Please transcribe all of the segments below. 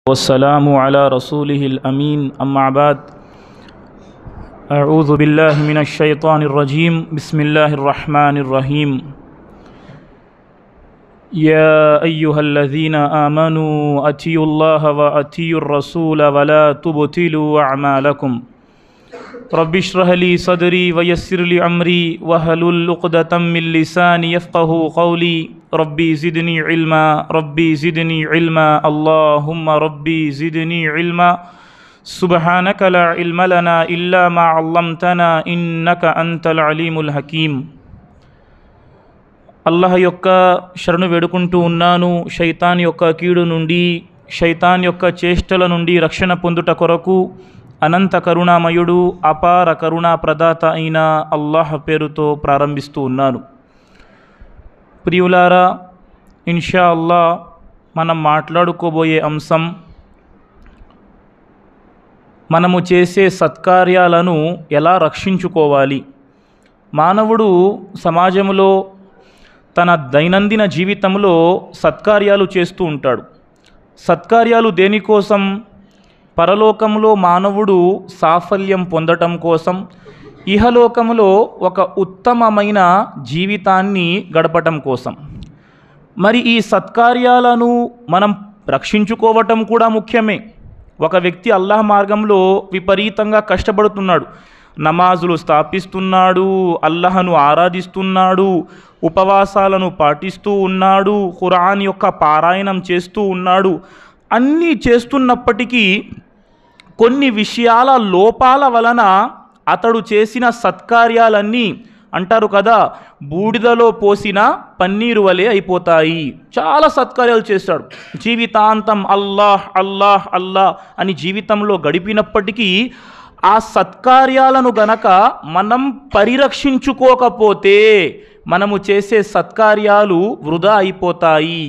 والسلام على رسوله الأمين أما بعد أعوذ بالله من الشيطان الرجيم بسم الله الرحمن الرحيم يا أيها الذين آمنوا أطيعوا الله وأطيعوا الرسول ولا تبطلوا أعمالكم رب اشرح لي صدري ويسر لي أمري واحلل عقدة من لساني يفقهوا قولي ربي زدني علما ربي زدني علما اللهم ربي زدني علما سبحانك لا علم لنا إلا ما علمتنا إنك أنت العليم الحكيم అల్లాహ్ యొక్క శరణు వేడుకుంటూ ఉన్నాను. శైతాన్ యొక్క కీడు నుండి, శైతాన్ యొక్క చేష్టల నుండి రక్షణ పొందుట కొరకు అనంత కరుణామయుడు అపార కరుణా ప్రదాత అయిన అల్లాహ్ పేరుతో ప్రారంభిస్తూ ఉన్నాను. ప్రియులారా, ఇన్షా అల్లాహ్ మనం మాట్లాడుకోబోయే అంశం మనము చేసే సత్కార్యాలను ఎలా రక్షించుకోవాలి. మానవుడు సమాజంలో తన దైనందిన జీవితంలో సత్కార్యాలు చేస్తూ ఉంటాడు. సత్కార్యాలు దేనికోసం? పరలోకంలో మానవుడు సాఫల్యం పొందటం కోసం, ఇహలోకంలో ఒక ఉత్తమమైన జీవితాన్ని గడపటం కోసం. మరి ఈ సత్కార్యాలను మనం రక్షించుకోవటం కూడా ముఖ్యమే. ఒక వ్యక్తి అల్లాహ్ మార్గంలో విపరీతంగా కష్టపడుతున్నాడు, నమాజులు స్థాపిస్తున్నాడు, అల్లాహను ఆరాధిస్తున్నాడు, ఉపవాసాలను పాటిస్తూ ఉన్నాడు, ఖురాన్ యొక్క పారాయణం చేస్తూ ఉన్నాడు. అన్నీ చేస్తున్నప్పటికీ కొన్ని విషయాల లోపాల వలన అతడు చేసిన సత్కార్యాలన్నీ అంటారు కదా, బూడిదలో పోసిన పన్నీరు వలె అయిపోతాయి. చాలా సత్కార్యాలు చేస్తాడు, జీవితాంతం అల్లాహ్ అల్లాహ్ అల్లాహ్ అని జీవితంలో గడిపినప్పటికీ ఆ సత్కార్యాలను గనక మనం పరిరక్షించుకోకపోతే మనము చేసే సత్కార్యాలు వృధా అయిపోతాయి.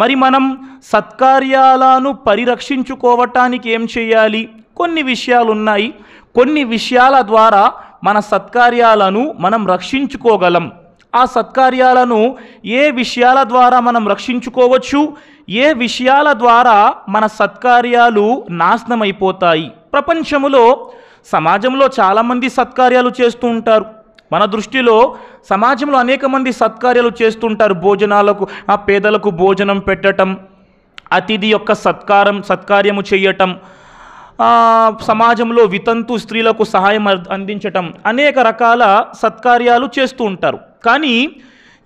మరి మనం సత్కార్యాలను పరిరక్షించుకోవటానికి ఏం చేయాలి? కొన్ని విషయాలు ఉన్నాయి. కొన్ని విషయాల ద్వారా మన సత్కార్యాలను మనం రక్షించుకోగలం. ఆ సత్కార్యాలను ఏ విషయాల ద్వారా మనం రక్షించుకోవచ్చు, ఏ విషయాల ద్వారా మన సత్కార్యాలు నాశనమైపోతాయి. ప్రపంచంలో సమాజంలో చాలామంది సత్కార్యాలు చేస్తూ ఉంటారు. మన దృష్టిలో సమాజంలో అనేక మంది సత్కార్యాలు చేస్తుంటారు. భోజనాలకు, ఆ పేదలకు భోజనం పెట్టడం, అతిథి యొక్క సత్కార్యము చేయటం, సమాజంలో వితంతు స్త్రీలకు సహాయం అందించటం, అనేక రకాల సత్కార్యాలు చేస్తూ ఉంటారు. కానీ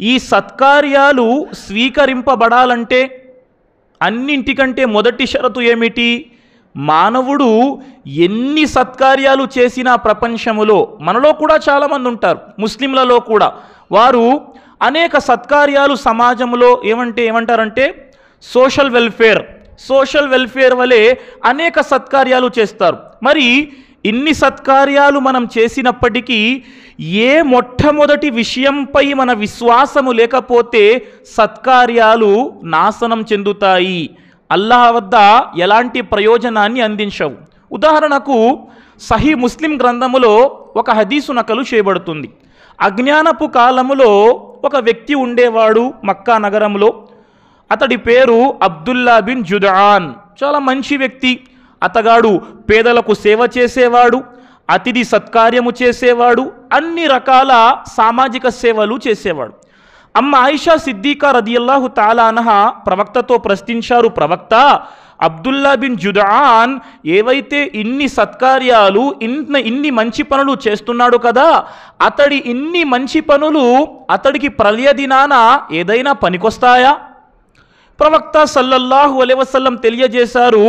ఈ సత్కార్యాలు స్వీకరింపబడాలంటే అన్నింటికంటే మొదటి షరతు ఏమిటి? మానవుడు ఎన్ని సత్కార్యాలు చేసినా ప్రపంచములో, మనలో కూడా చాలామంది ఉంటారు, ముస్లింలలో కూడా, వారు అనేక సత్కార్యాలు సమాజంలో ఏమంటారంటే సోషల్ వెల్ఫేర్ వలె అనేక సత్కార్యాలు చేస్తారు. మరి ఇన్ని సత్కార్యాలు మనం చేసినప్పటికీ ఏ మొట్టమొదటి విషయంపై మన విశ్వాసము లేకపోతే సత్కార్యాలు నాశనం చెందుతాయి, అల్లాహ్ వద్ద ఎలాంటి ప్రయోజనాన్ని అందించవు. ఉదాహరణకు సహీ ముస్లిం గ్రంథములో ఒక హదీసు నకలు చేయబడుతుంది. అజ్ఞానపు కాలములో ఒక వ్యక్తి ఉండేవాడు మక్కా నగరంలో. అతడి పేరు అబ్దుల్లా బిన్ జుదాన్. చాలా మంచి వ్యక్తి. అతగాడు పేదలకు సేవ చేసేవాడు, అతిథి సత్కార్యము చేసేవాడు, అన్ని రకాల సామాజిక సేవలు చేసేవాడు. అమ్మ ఆయిషా సిద్దికా రదియల్లాహు తాలా అన్హా ప్రవక్తతో ప్రశ్నించారు, ప్రవక్త, అబ్దుల్లా బిన్ జుదాన్ ఏవైతే ఇన్ని సత్కార్యాలు, ఇన్ని మంచి పనులు చేస్తున్నాడు కదా, అతడి ఇన్ని మంచి పనులు అతడికి ప్రళయ దినాన ఏదైనా పనికొస్తాయా? ప్రవక్త సల్లల్లాహు అలైహి వసల్లం తెలియజేశారు,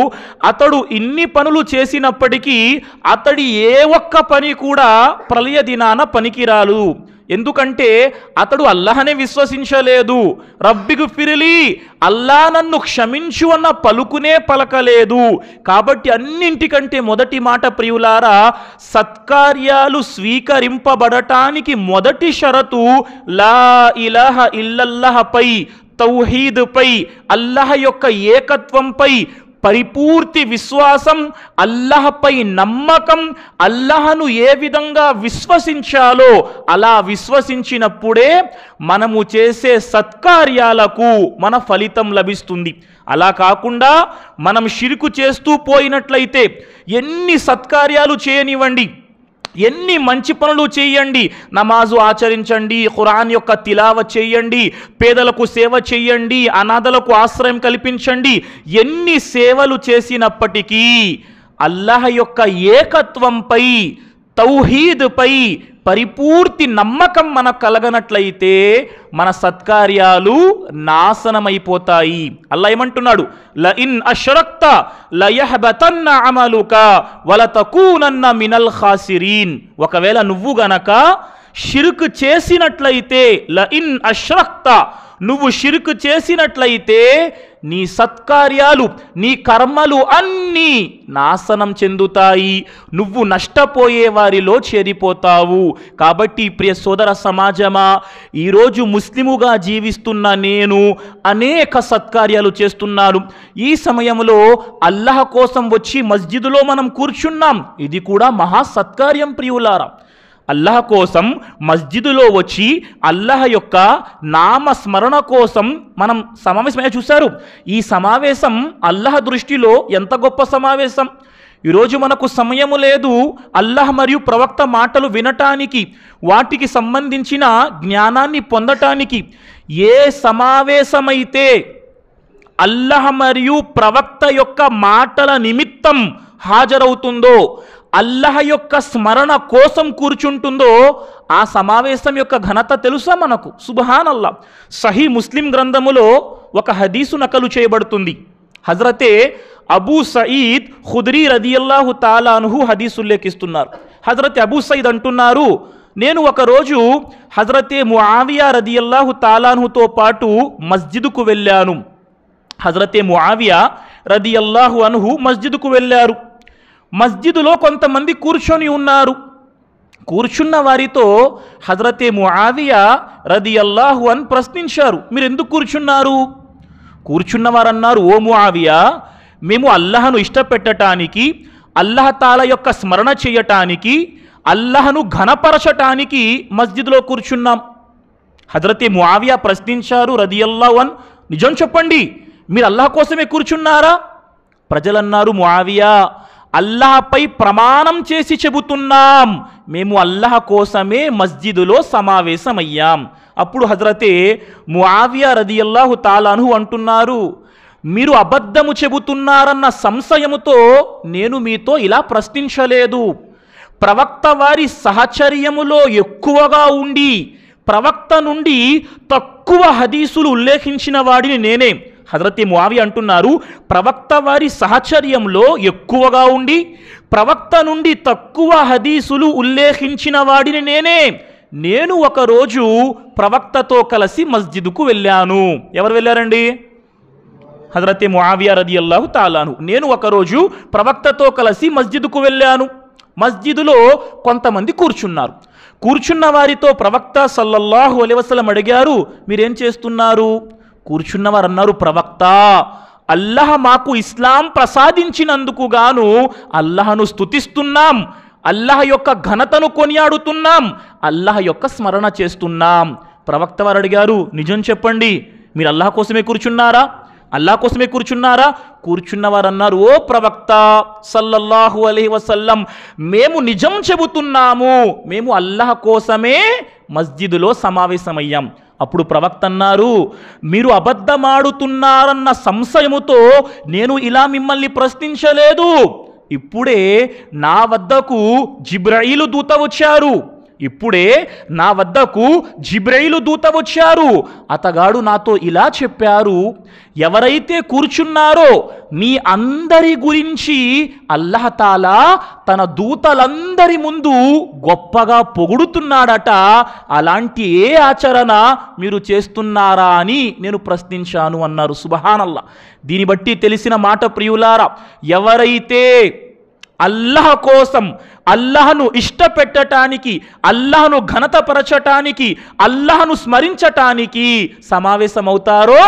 అతడు ఇన్ని పనులు చేసినప్పటికీ అతడి ఏ ఒక్క పని కూడా ప్రళయ దినాన పనికిరాలు. ఎందుకంటే అతడు అల్లాహనే విశ్వసించలేదు. రబ్బిగు ఫిరిలి, అల్లా నన్ను క్షమించు అన్న పలుకునే పలకలేదు. కాబట్టి అన్నింటికంటే మొదటి మాట ప్రియులారా, సత్కార్యాలు స్వీకరింపబడటానికి మొదటి షరతు లా ఇలాహ ఇల్లల్లాహపై, తౌహీద్పై, అల్లాహ్ యొక్క ఏకత్వంపై పరిపూర్తి విశ్వాసం, అల్లాహ్పై నమ్మకం, అల్లాహ్ను ఏ విధంగా విశ్వసించాలో అలా విశ్వసించినప్పుడే మనము చేసే సత్కార్యాలకు మన ఫలితం లభిస్తుంది. అలా కాకుండా మనం షిర్కు చేస్తూ పోయినట్లయితే ఎన్ని సత్కార్యాలు చేయనివ్వండి, ఎన్ని మంచి పనులు చేయండి, నమాజు ఆచరించండి, ఖురాన్ యొక్క తిలావత్ చేయండి, పేదలకు సేవ చేయండి, అనాథలకు ఆశ్రయం కల్పించండి, ఎన్ని సేవలు చేసినప్పటికీ అల్లాహ్ యొక్క ఏకత్వంపై, తౌహీద్పై పరిపూర్తి నమ్మకం మనకు కలగనట్లయితే మన సత్కార్యాలు నాశనమైపోతాయి. అల్లాహ్ ఏమంటున్నాడు? లఇన్ అష్రక్త లయహబతన్న అమలుక వలతకూనన్న మినల్ ఖాసిరీన్. ఒకవేళ నువ్వు గనక షిర్క్ చేసినట్లయితే, లఇన్ అష్రక్త, నువ్వు షిర్క్ చేసినట్లయితే నీ సత్కార్యాలు, నీ కర్మలు అన్నీ నాశనం చెందుతాయి, నువ్వు నష్టపోయే వారిలో చేరిపోతావు. కాబట్టి ప్రియ సోదర సమాజమా, ఈరోజు ముస్లిముగా జీవిస్తున్న నేను అనేక సత్కార్యాలు చేస్తున్నాను. ఈ సమయంలో అల్లాహ్ కోసం వచ్చి మస్జిదులో మనం కూర్చున్నాం, ఇది కూడా మహా సత్కార్యం ప్రియులారా. అల్లాహ్ కోసం మస్జిదులో వచ్చి అల్లాహ్ యొక్క నామస్మరణ కోసం మనం సమావేశమయ్యా. చూశారు, ఈ సమావేశం అల్లాహ్ దృష్టిలో ఎంత గొప్ప సమావేశం. ఈరోజు మనకు సమయము లేదు అల్లాహ్ మరియు ప్రవక్త మాటలు వినటానికి, వాటికి సంబంధించిన జ్ఞానాన్ని పొందటానికి. ఏ సమావేశమైతే అల్లాహ్ మరియు ప్రవక్త యొక్క మాటల నిమిత్తం హాజరవుతుందో, అల్లాహ్ యొక్క స్మరణ కోసం కూర్చుంటుందో, ఆ సమావేశం యొక్క ఘనత తెలుసా మనకు? సుబ్హానల్లాహ్. సహీ ముస్లిం గ్రంథములో ఒక హదీసు నకలు చేయబడుతుంది. హజరతే అబూ సయీద్ ఖుద్రీ రదియల్లాహు తాలా అన్హు హదీసు ఉల్లేఖిస్తున్నారు. హజరత్ అబూ సయీద్ అంటున్నారు, నేను ఒకరోజు హజరతే ముఆవియా రదియల్లాహు తాలా అన్హుతో పాటు మస్జిదుకు వెళ్ళాను. హజరతే ముఆవియా రదియల్లాహు అన్హు మస్జిదుకు వెళ్ళారు. మస్జిదులో కొంతమంది కూర్చొని ఉన్నారు. కూర్చున్న వారితో హజరతే ముఆవియా రదియల్లాహు అన్ ప్రశ్నించారు, మీరు ఎందుకు కూర్చున్నారు? కూర్చున్నవారు అన్నారు, ఓ ముఆవియా, మేము అల్లాహను ఇష్టపెట్టడానికి, అల్లాహ్ తాలా యొక్క స్మరణ చేయటానికి, అల్లాహను ఘనపరచటానికి మస్జిద్లో కూర్చున్నాం. హజరతే ముఆవియా ప్రశ్నించారు, రదియల్లాహు అన్, నిజం చెప్పండి, మీరు అల్లాహ్ కోసమే కూర్చున్నారా? ప్రజలన్నారు, ముఆవియా, అల్లాహపై ప్రమాణం చేసి చెబుతున్నాం, మేము అల్లాహ్ కోసమే మస్జిదులో సమావేశమయ్యాం. అప్పుడు హజరతే ముఆవియా రదియల్లాహు తాలా అన్హు అంటున్నారు, మీరు అబద్ధము చెబుతున్నారన్న సంశయముతో నేను మీతో ఇలా ప్రశ్నించలేదు. ప్రవక్త వారి సహచర్యములో ఎక్కువగా ఉండి ప్రవక్త నుండి తక్కువ హదీసులు ఉల్లేఖించిన వాడిని నేనే. హజరతే ముఆవియా అంటున్నారు, ప్రవక్త వారి సహచర్యంలో ఎక్కువగా ఉండి ప్రవక్త నుండి తక్కువ హదీసులు ఉల్లేఖించిన వాడిని నేనే. నేను ఒకరోజు ప్రవక్తతో కలిసి మస్జిదుకు వెళ్ళాను. ఎవరు వెళ్ళారండి? హజరతే ముఆవియా రదియల్లాహు తాలా అన్హు. నేను ఒకరోజు ప్రవక్తతో కలిసి మస్జిదుకు వెళ్ళాను. మస్జిదులో కొంతమంది కూర్చున్నారు. కూర్చున్న వారితో ప్రవక్త సల్లల్లాహు అలైహి వసల్లం అడిగారు, మీరేం చేస్తున్నారు? కూర్చున్నవారు అన్నారు, ప్రవక్త, అల్లాహ్ మాకు ఇస్లాం ప్రసాదించినందుకు గాను అల్లాహను స్తుతిస్తున్నాం, అల్లాహ్ యొక్క ఘనతను కొనియాడుతున్నాం, అల్లాహ్ యొక్క స్మరణ చేస్తున్నాం. ప్రవక్త వారు అడిగారు, నిజం చెప్పండి, మీరు అల్లాహ్ కోసమే కూర్చున్నారా? అల్లాహ్ కోసమే కూర్చున్నారా? కూర్చున్నవారు అన్నారు, ఓ ప్రవక్త సల్లల్లాహు అలైహి వసల్లం, మేము నిజం చెబుతున్నాము, మేము అల్లాహ్ కోసమే మస్జిదులో సమావేశమయ్యాం. అప్పుడు ప్రవక్త అన్నారు, మీరు అబద్ధమాడుతున్నారన్న సంశయముతో నేను ఇలా మిమ్మల్ని ప్రశ్నించలేదు. ఇప్పుడే నా వద్దకు జిబ్రాయిలు దూత వచ్చారు. జిబ్రాయిలు దూత వచ్చారు. అతగాడు నాతో ఇలా చెప్పారు, ఎవరైతే కూర్చున్నారో మీ అందరి గురించి అల్లాహ్ తాలా తన దూతలందరి ముందు గొప్పగా పొగుడుతున్నాడట. అలాంటి ఏ ఆచరణ మీరు చేస్తున్నారా అని నేను ప్రశ్నించాను అన్నారు. సుబ్హానల్లాహ్. దీన్ని బట్టి తెలిసిన మాట ప్రియులారా, ఎవరైతే అల్లాహ్ కోసం, అల్లాహ్ను ఇష్టపెట్టటానికి, అల్లాహ్ను ఘనతపరచటానికి, అల్లాహ్ను స్మరించటానికి సమావేశమవుతారో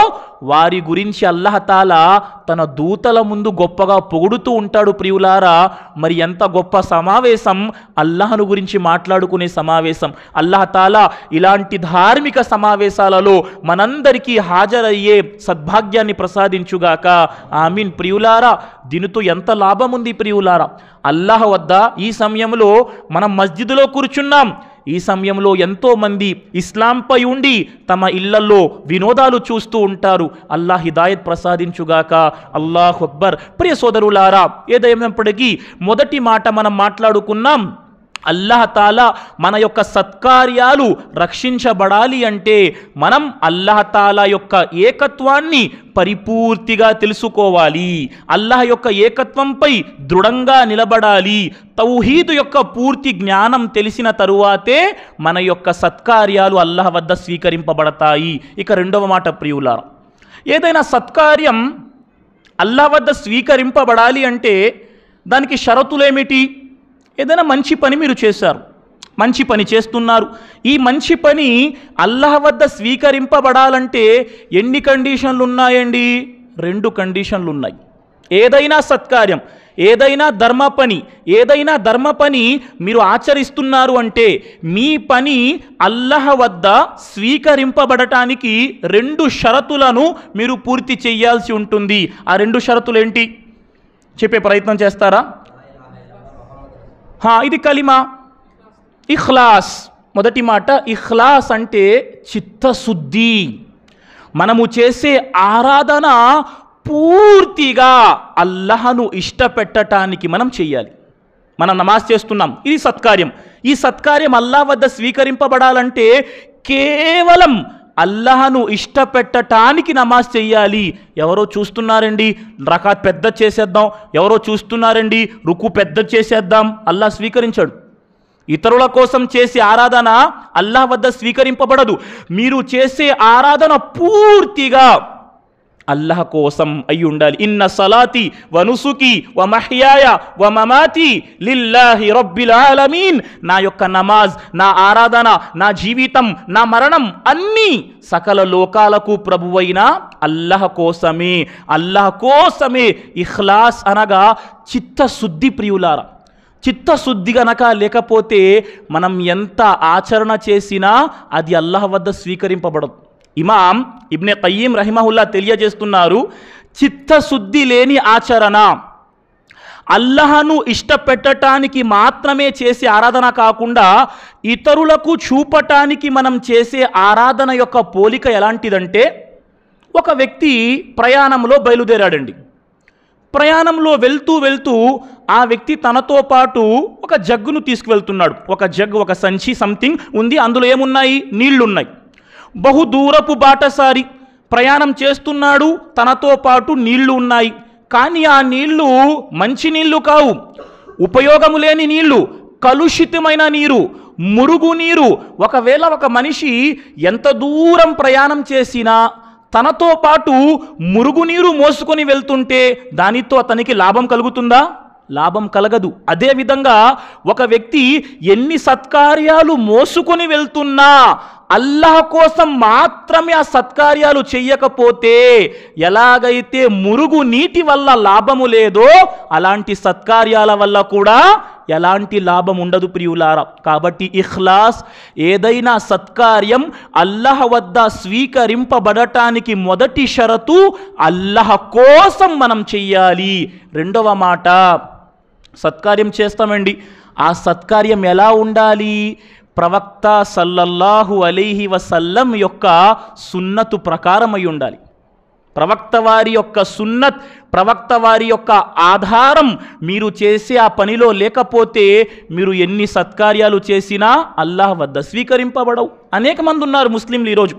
వారి గురించి అల్లాహ్ తాలా తన దూతల ముందు గొప్పగా పొగుడుతూ ఉంటాడు. ప్రియులారా, మరి ఎంత గొప్ప సమావేశం! అల్లాహ్ను గురించి మాట్లాడుకునే సమావేశం. అల్లాహ్ తాలా ఇలాంటి ధార్మిక సమావేశాలలో మనందరికీ హాజరయ్యే సద్భాగ్యాన్ని ప్రసాదించుగాక. ఆమీన్. ప్రియులారా, దీనితో ఎంత లాభం ఉంది ప్రియులారా! అల్లాహ్ వద్ద ఈ సమయంలో మనం మస్జిద్లో కూర్చున్నాం. ఈ సమయంలో ఎంతోమంది ఇస్లాంపై ఉండి తమ ఇళ్లలో వినోదాలు చూస్తూ ఉంటారు. అల్లాహ్ హిదాయత్ ప్రసాదించుగాక. అల్లాహు అక్బర్. ప్రియ సోదరులారా, ఏదైనప్పటికీ మొదటి మాట మనం మాట్లాడుకున్నాం, అల్లాహ్ తాలా మన యొక్క సత్కార్యాలు రక్షించబడాలి అంటే మనం అల్లాహ్ తాలా యొక్క ఏకత్వాన్ని పరిపూర్తిగా తెలుసుకోవాలి. అల్లాహ్ యొక్క ఏకత్వంపై దృఢంగా నిలబడాలి. తౌహీద్ యొక్క పూర్తి జ్ఞానం తెలిసిన తరువాతే మన యొక్క సత్కార్యాలు అల్లాహ్ వద్ద స్వీకరింపబడతాయి. ఇక రెండవ మాట ప్రియులారా, ఏదైనా సత్కార్యం అల్లాహ్ వద్ద స్వీకరింపబడాలి అంటే దానికి షరతులేమిటి? ఏదైనా మంచి పని మీరు చేశారు, మంచి పని చేస్తున్నారు. ఈ మంచి పని అల్లాహ్ వద్ద స్వీకరింపబడాలంటే ఎన్ని కండిషన్లు ఉన్నాయండి? 2 కండిషన్లు ఉన్నాయి. ఏదైనా సత్కార్యం, ఏదైనా ధర్మ పని మీరు ఆచరిస్తున్నారు అంటే మీ పని అల్లాహ్ వద్ద స్వీకరింపబడటానికి 2 షరతులను మీరు పూర్తి చేయాల్సి ఉంటుంది. ఆ 2 షరతులు ఏంటి చెప్పే ప్రయత్నం చేస్తారా? ఇది కలిమా ఇఖ్లాస్. మొదటి మాట ఇఖ్లాస్ అంటే చిత్తశుద్ధి. మనము చేసే ఆరాధన పూర్తిగా అల్లాహ్ను ఇష్టపెట్టడానికి మనం చెయ్యాలి. మనం నమాజ్ చేస్తున్నాం, ఇది సత్కార్యం. ఈ సత్కార్యం అల్లాహ్ వద్ద స్వీకరింపబడాలంటే కేవలం అల్లాహ్ను ఇష్టపెట్టటానికి నమాజ్ చెయ్యాలి. ఎవరో చూస్తున్నారండి, రకాత్ పెద్ద చేసేద్దాం, ఎవరో చూస్తున్నారండి, రుకు పెద్ద చేసేద్దాం, అల్లాహ్ స్వీకరించాడు. ఇతరుల కోసం చేసే ఆరాధన అల్లాహ్ వద్ద స్వీకరింపబడదు. మీరు చేసే ఆరాధన పూర్తిగా అల్లాహ్ కోసం అయి ఉండాలి. ఇన్న సలాతి వ నుసుకి వ మహ్యాయ వ మమాతి లిల్లాహి రబ్బిల్ ఆలమీన్. నా యొక్క నమాజ్, నా ఆరాధన, నా జీవితం, నా మరణం అన్నీ సకల లోకాలకు ప్రభువైన అల్లాహ్ కోసమే. అల్లాహ్ కోసమే. ఇఖ్లాస్ అనగా చిత్తశుద్ధి ప్రియులారా. చిత్తశుద్ధి గనక లేకపోతే మనం ఎంత ఆచరణ చేసినా అది అల్లాహ్ వద్ద స్వీకరింపబడదు. ఇమాం ఇబ్నే ఖయ్యీం రహిమహుల్లా తెలియజేస్తున్నారు, చిత్తశుద్ధి లేని ఆచరణ, అల్లాహ్ను ఇష్టపెట్టడానికి మాత్రమే చేసే ఆరాధన కాకుండా ఇతరులకు చూపటానికి మనం చేసే ఆరాధన యొక్క పోలిక ఎలాంటిదంటే, ఒక వ్యక్తి ప్రయాణంలో బయలుదేరాడండి. ప్రయాణంలో వెళ్తూ ఆ వ్యక్తి తనతో పాటు ఒక జగ్గును తీసుకువెళ్తున్నాడు. ఒక జగ్గు, ఒక సంచి సంథింగ్ ఉంది. అందులో ఏమున్నాయి? నీళ్లున్నాయి. బహుదూరపు బాటసారి ప్రయాణం చేస్తున్నాడు, తనతో పాటు నీళ్లు ఉన్నాయి. కానీ ఆ నీళ్లు మంచి నీళ్లు కావు, ఉపయోగము లేని నీళ్లు, కలుషితమైన నీరు, మురుగు నీరు. ఒకవేళ ఒక మనిషి ఎంత దూరం ప్రయాణం చేసినా తనతో పాటు మురుగునీరు మోసుకొని వెళ్తుంటే దానితో అతనికి లాభం కలుగుతుందా? లాభం కలగదు. అదేవిధంగా ఒక వ్యక్తి ఎన్ని సత్కార్యాలు మోసుకొని వెళ్తున్నా అల్లాహ్ కోసం మాత్రమే ఆ సత్కార్యాలు చెయ్యకపోతే ఎలాగైతే మురుగు నీటి వల్ల లాభము లేదో అలాంటి సత్కార్యాల వల్ల కూడా ఎలాంటి లాభం ఉండదు ప్రియులారా. కాబట్టి ఇఖ్లాస్, ఏదైనా సత్కార్యం అల్లాహ్ వద్ద స్వీకరింపబడటానికి మొదటి షరతు అల్లాహ్ కోసం మనం చెయ్యాలి. రెండవ మాట, సత్కార్యం చేస్తామండి, ఆ సత్కార్యం ఎలా ఉండాలి? ప్రవక్త సల్లల్లాహు అలైహి వసల్లం యొక్క సున్నతు ప్రకారమై ఉండాలి. ప్రవక్త వారి యొక్క సున్నత్, ప్రవక్త వారి యొక్క ఆధారం మీరు చేసే ఆ పనిలో లేకపోతే మీరు ఎన్ని సత్కార్యాలు చేసినా అల్లాహ్ వద్ద స్వీకరింపబడవు. అనేక మంది ఉన్నారు ముస్లింలు ఈరోజు,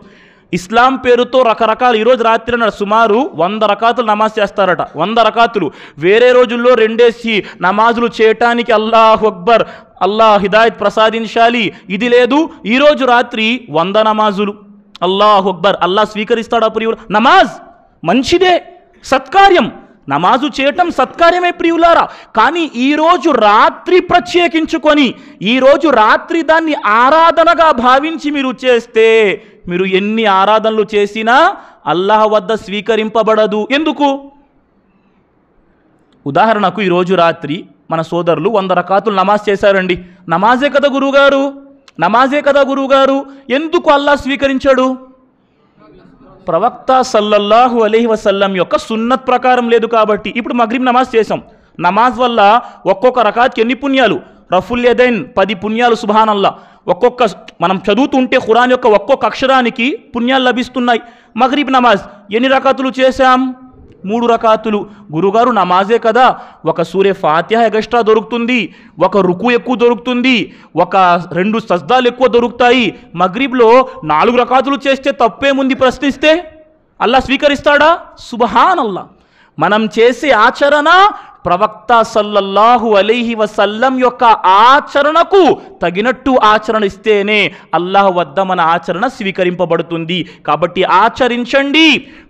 ఇస్లాం పేరుతో రకరకాల, ఈరోజు రాత్రి సుమారు 100 రకాతులు నమాజ్ చేస్తారట. 100 రకాతులు. వేరే రోజుల్లో 2 నమాజులు చేయటానికి అల్లాహు అక్బర్, అల్లాహ్ హిదాయత్ ప్రసాదించాలి, ఇది లేదు. ఈరోజు రాత్రి 100 నమాజులు. అల్లాహు అక్బర్. అల్లాహ్ స్వీకరిస్తాడా ప్రియులు? నమాజ్ మంచిదే, సత్కార్యం. నమాజు చేయటం సత్కార్యమే ప్రియులారా. కానీ ఈరోజు రాత్రి ప్రత్యేకించుకొని ఈరోజు రాత్రి దాన్ని ఆరాధనగా భావించి మీరు చేస్తే మీరు ఎన్ని ఆరాధనలు చేసినా అల్లాహ్ వద్ద స్వీకరింపబడదు. ఎందుకు? ఉదాహరణకు ఈరోజు రాత్రి మన సోదరులు 100 రకాతులు నమాజ్ చేశారండి. నమాజే కదా గురువుగారు, నమాజే కదా గురువుగారు, ఎందుకు అల్లాహ్ స్వీకరించాడు? ప్రవక్త సల్లల్లాహు అలైహి వసల్లం యొక్క సున్నత్ ప్రకారం లేదు కాబట్టి. ఇప్పుడు మగ్రిబ్ నమాజ్ చేసాం, నమాజ్ వల్ల ఒక్కొక్క రకాత్కి ఎన్ని పుణ్యాలు? రఫుల్ యదైన్ 10 పుణ్యాలు సుబ్హానల్లాహ్. ఒక్కొక్క మనం చదువుతుంటే ఖురాన్ యొక్క ఒక్కొక్క అక్షరానికి పుణ్యాలు లభిస్తున్నాయి. మగ్రిబ్ నమాజ్ ఎన్ని రకాతులు చేశాం? 3 రకాతులు. గురుగారు నమాజే కదా, ఒక సూరే ఫాతిహా ఎగస్ట్రా దొరుకుతుంది, ఒక రుకు ఎక్కువ దొరుకుతుంది, ఒక 2 సజ్దాలు ఎక్కువ దొరుకుతాయి. మగ్రిబ్లో 4 రకాతులు చేస్తే తప్పేముంది ప్రశ్నిస్తే? అల్లాహ్ స్వీకరిస్తాడా? సుబ్హానల్లాహ్. మనం చేసే ఆచరణ ప్రవక్త సల్లల్లాహు అలైహి వసల్లం యొక్క ఆచరణకు తగినట్టు ఆచరణ ఇస్తేనే అల్లాహ్ వద్ద మన ఆచరణ స్వీకరింపబడుతుంది. కాబట్టి ఆచరించండి,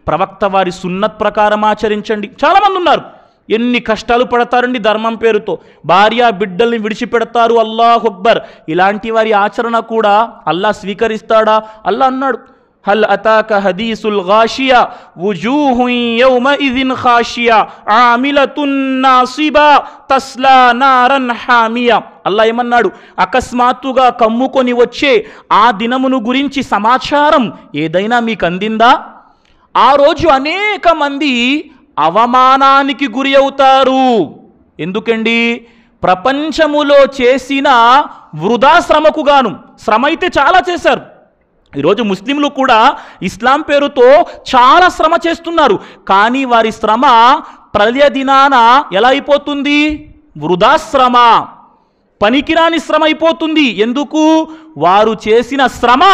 ప్రవక్త వారి సున్నత్ ప్రకారం ఆచరించండి. చాలామంది ఉన్నారు, ఎన్ని కష్టాలు పడతారండి ధర్మం పేరుతో, భార్య బిడ్డల్ని విడిచిపెడతారు. అల్లాహు అక్బర్. ఇలాంటి వారి ఆచరణ కూడా అల్లాహ్ స్వీకరిస్తాడా? అల్లాహ్ అన్నాడు, హల్ అతాక హదీసుల్ గాషియా వుజూహున్ యౌమఇజిన్ ఖాషియా ఆమిలతున్ నాసిబా తస్లా నారన్ హామియా. అల్లాహ్ ఏమన్నాడు? అకస్మాత్తుగా కమ్ముకొని వచ్చే ఆ దినమును గురించి సమాచారం ఏదైనా మీకు అందిందా? ఆ రోజు అనేక మంది అవమానానికి గురి అవుతారు. ఎందుకండి? ప్రపంచములో చేసిన వృధా శ్రమకు గాను. శ్రమ అయితే చాలా చేశారు. ఈరోజు ముస్లింలు కూడా ఇస్లాం పేరుతో చాలా శ్రమ చేస్తున్నారు. కానీ వారి శ్రమ ప్రళయ దినాన ఎలా అయిపోతుంది? వృధా శ్రమ, పనికిరాని శ్రమ అయిపోతుంది. ఎందుకు? వారు చేసిన శ్రమ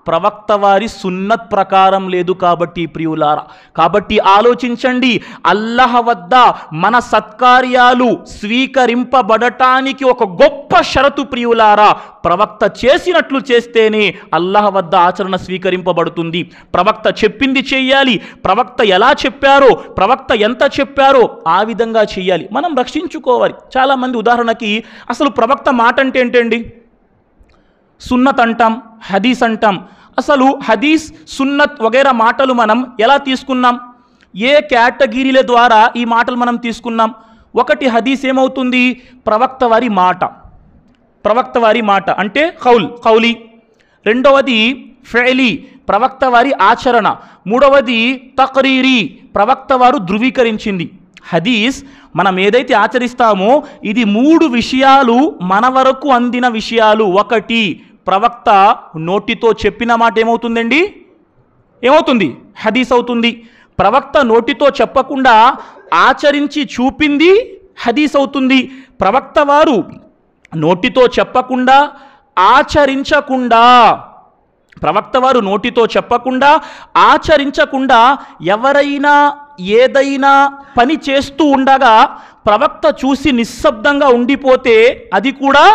ప్రవక్త వారి సున్నత్ ప్రకారం లేదు కాబట్టి ప్రియులారా. కాబట్టి ఆలోచించండి, అల్లాహ్ వద్ద మన సత్కార్యాలు స్వీకరింపబడటానికి ఒక గొప్ప షరతు ప్రియులారా, ప్రవక్త చేసినట్లు చేస్తేనే అల్లాహ్ వద్ద ఆచరణ స్వీకరింపబడుతుంది. ప్రవక్త చెప్పింది చెయ్యాలి, ప్రవక్త ఎలా చెప్పారో, ప్రవక్త ఎంత చెప్పారో ఆ విధంగా చెయ్యాలి. మనం రక్షించుకోవాలి. చాలామంది ఉదాహరణకి అసలు ప్రవక్త మాట అంటే ఏంటండి? సున్నత్ అంటాం, హదీస్ అంటాం. అసలు హదీస్, సున్నత్ వగైరా మాటలు మనం ఎలా తీసుకున్నాం? ఏ కేటగిరీల ద్వారా ఈ మాటలు మనం తీసుకున్నాం? ఒకటి హదీస్ ఏమవుతుంది? ప్రవక్త వారి మాట. ప్రవక్త వారి మాట అంటే కౌలి. రెండవది ఫెయిలీ, ప్రవక్త వారి ఆచరణ. మూడవది తక్రీరీ, ప్రవక్త వారు ధృవీకరించింది. హదీస్ మనం ఏదైతే ఆచరిస్తామో ఇది 3 విషయాలు మన వరకు అందిన విషయాలు. ఒకటి, ప్రవక్త నోటితో చెప్పిన మాట ఏమవుతుందండి? ఏమవుతుంది? హదీస్ అవుతుంది. ప్రవక్త నోటితో చెప్పకుండా ఆచరించి చూపింది హదీస్ అవుతుంది. ప్రవక్త వారు నోటితో చెప్పకుండా ఆచరించకుండా, ప్రవక్త వారు నోటితో చెప్పకుండా ఆచరించకుండా ఎవరైనా ఏదైనా పని చేస్తూ ఉండగా ప్రవక్త చూసి నిశ్శబ్దంగా ఉండిపోతే అది కూడా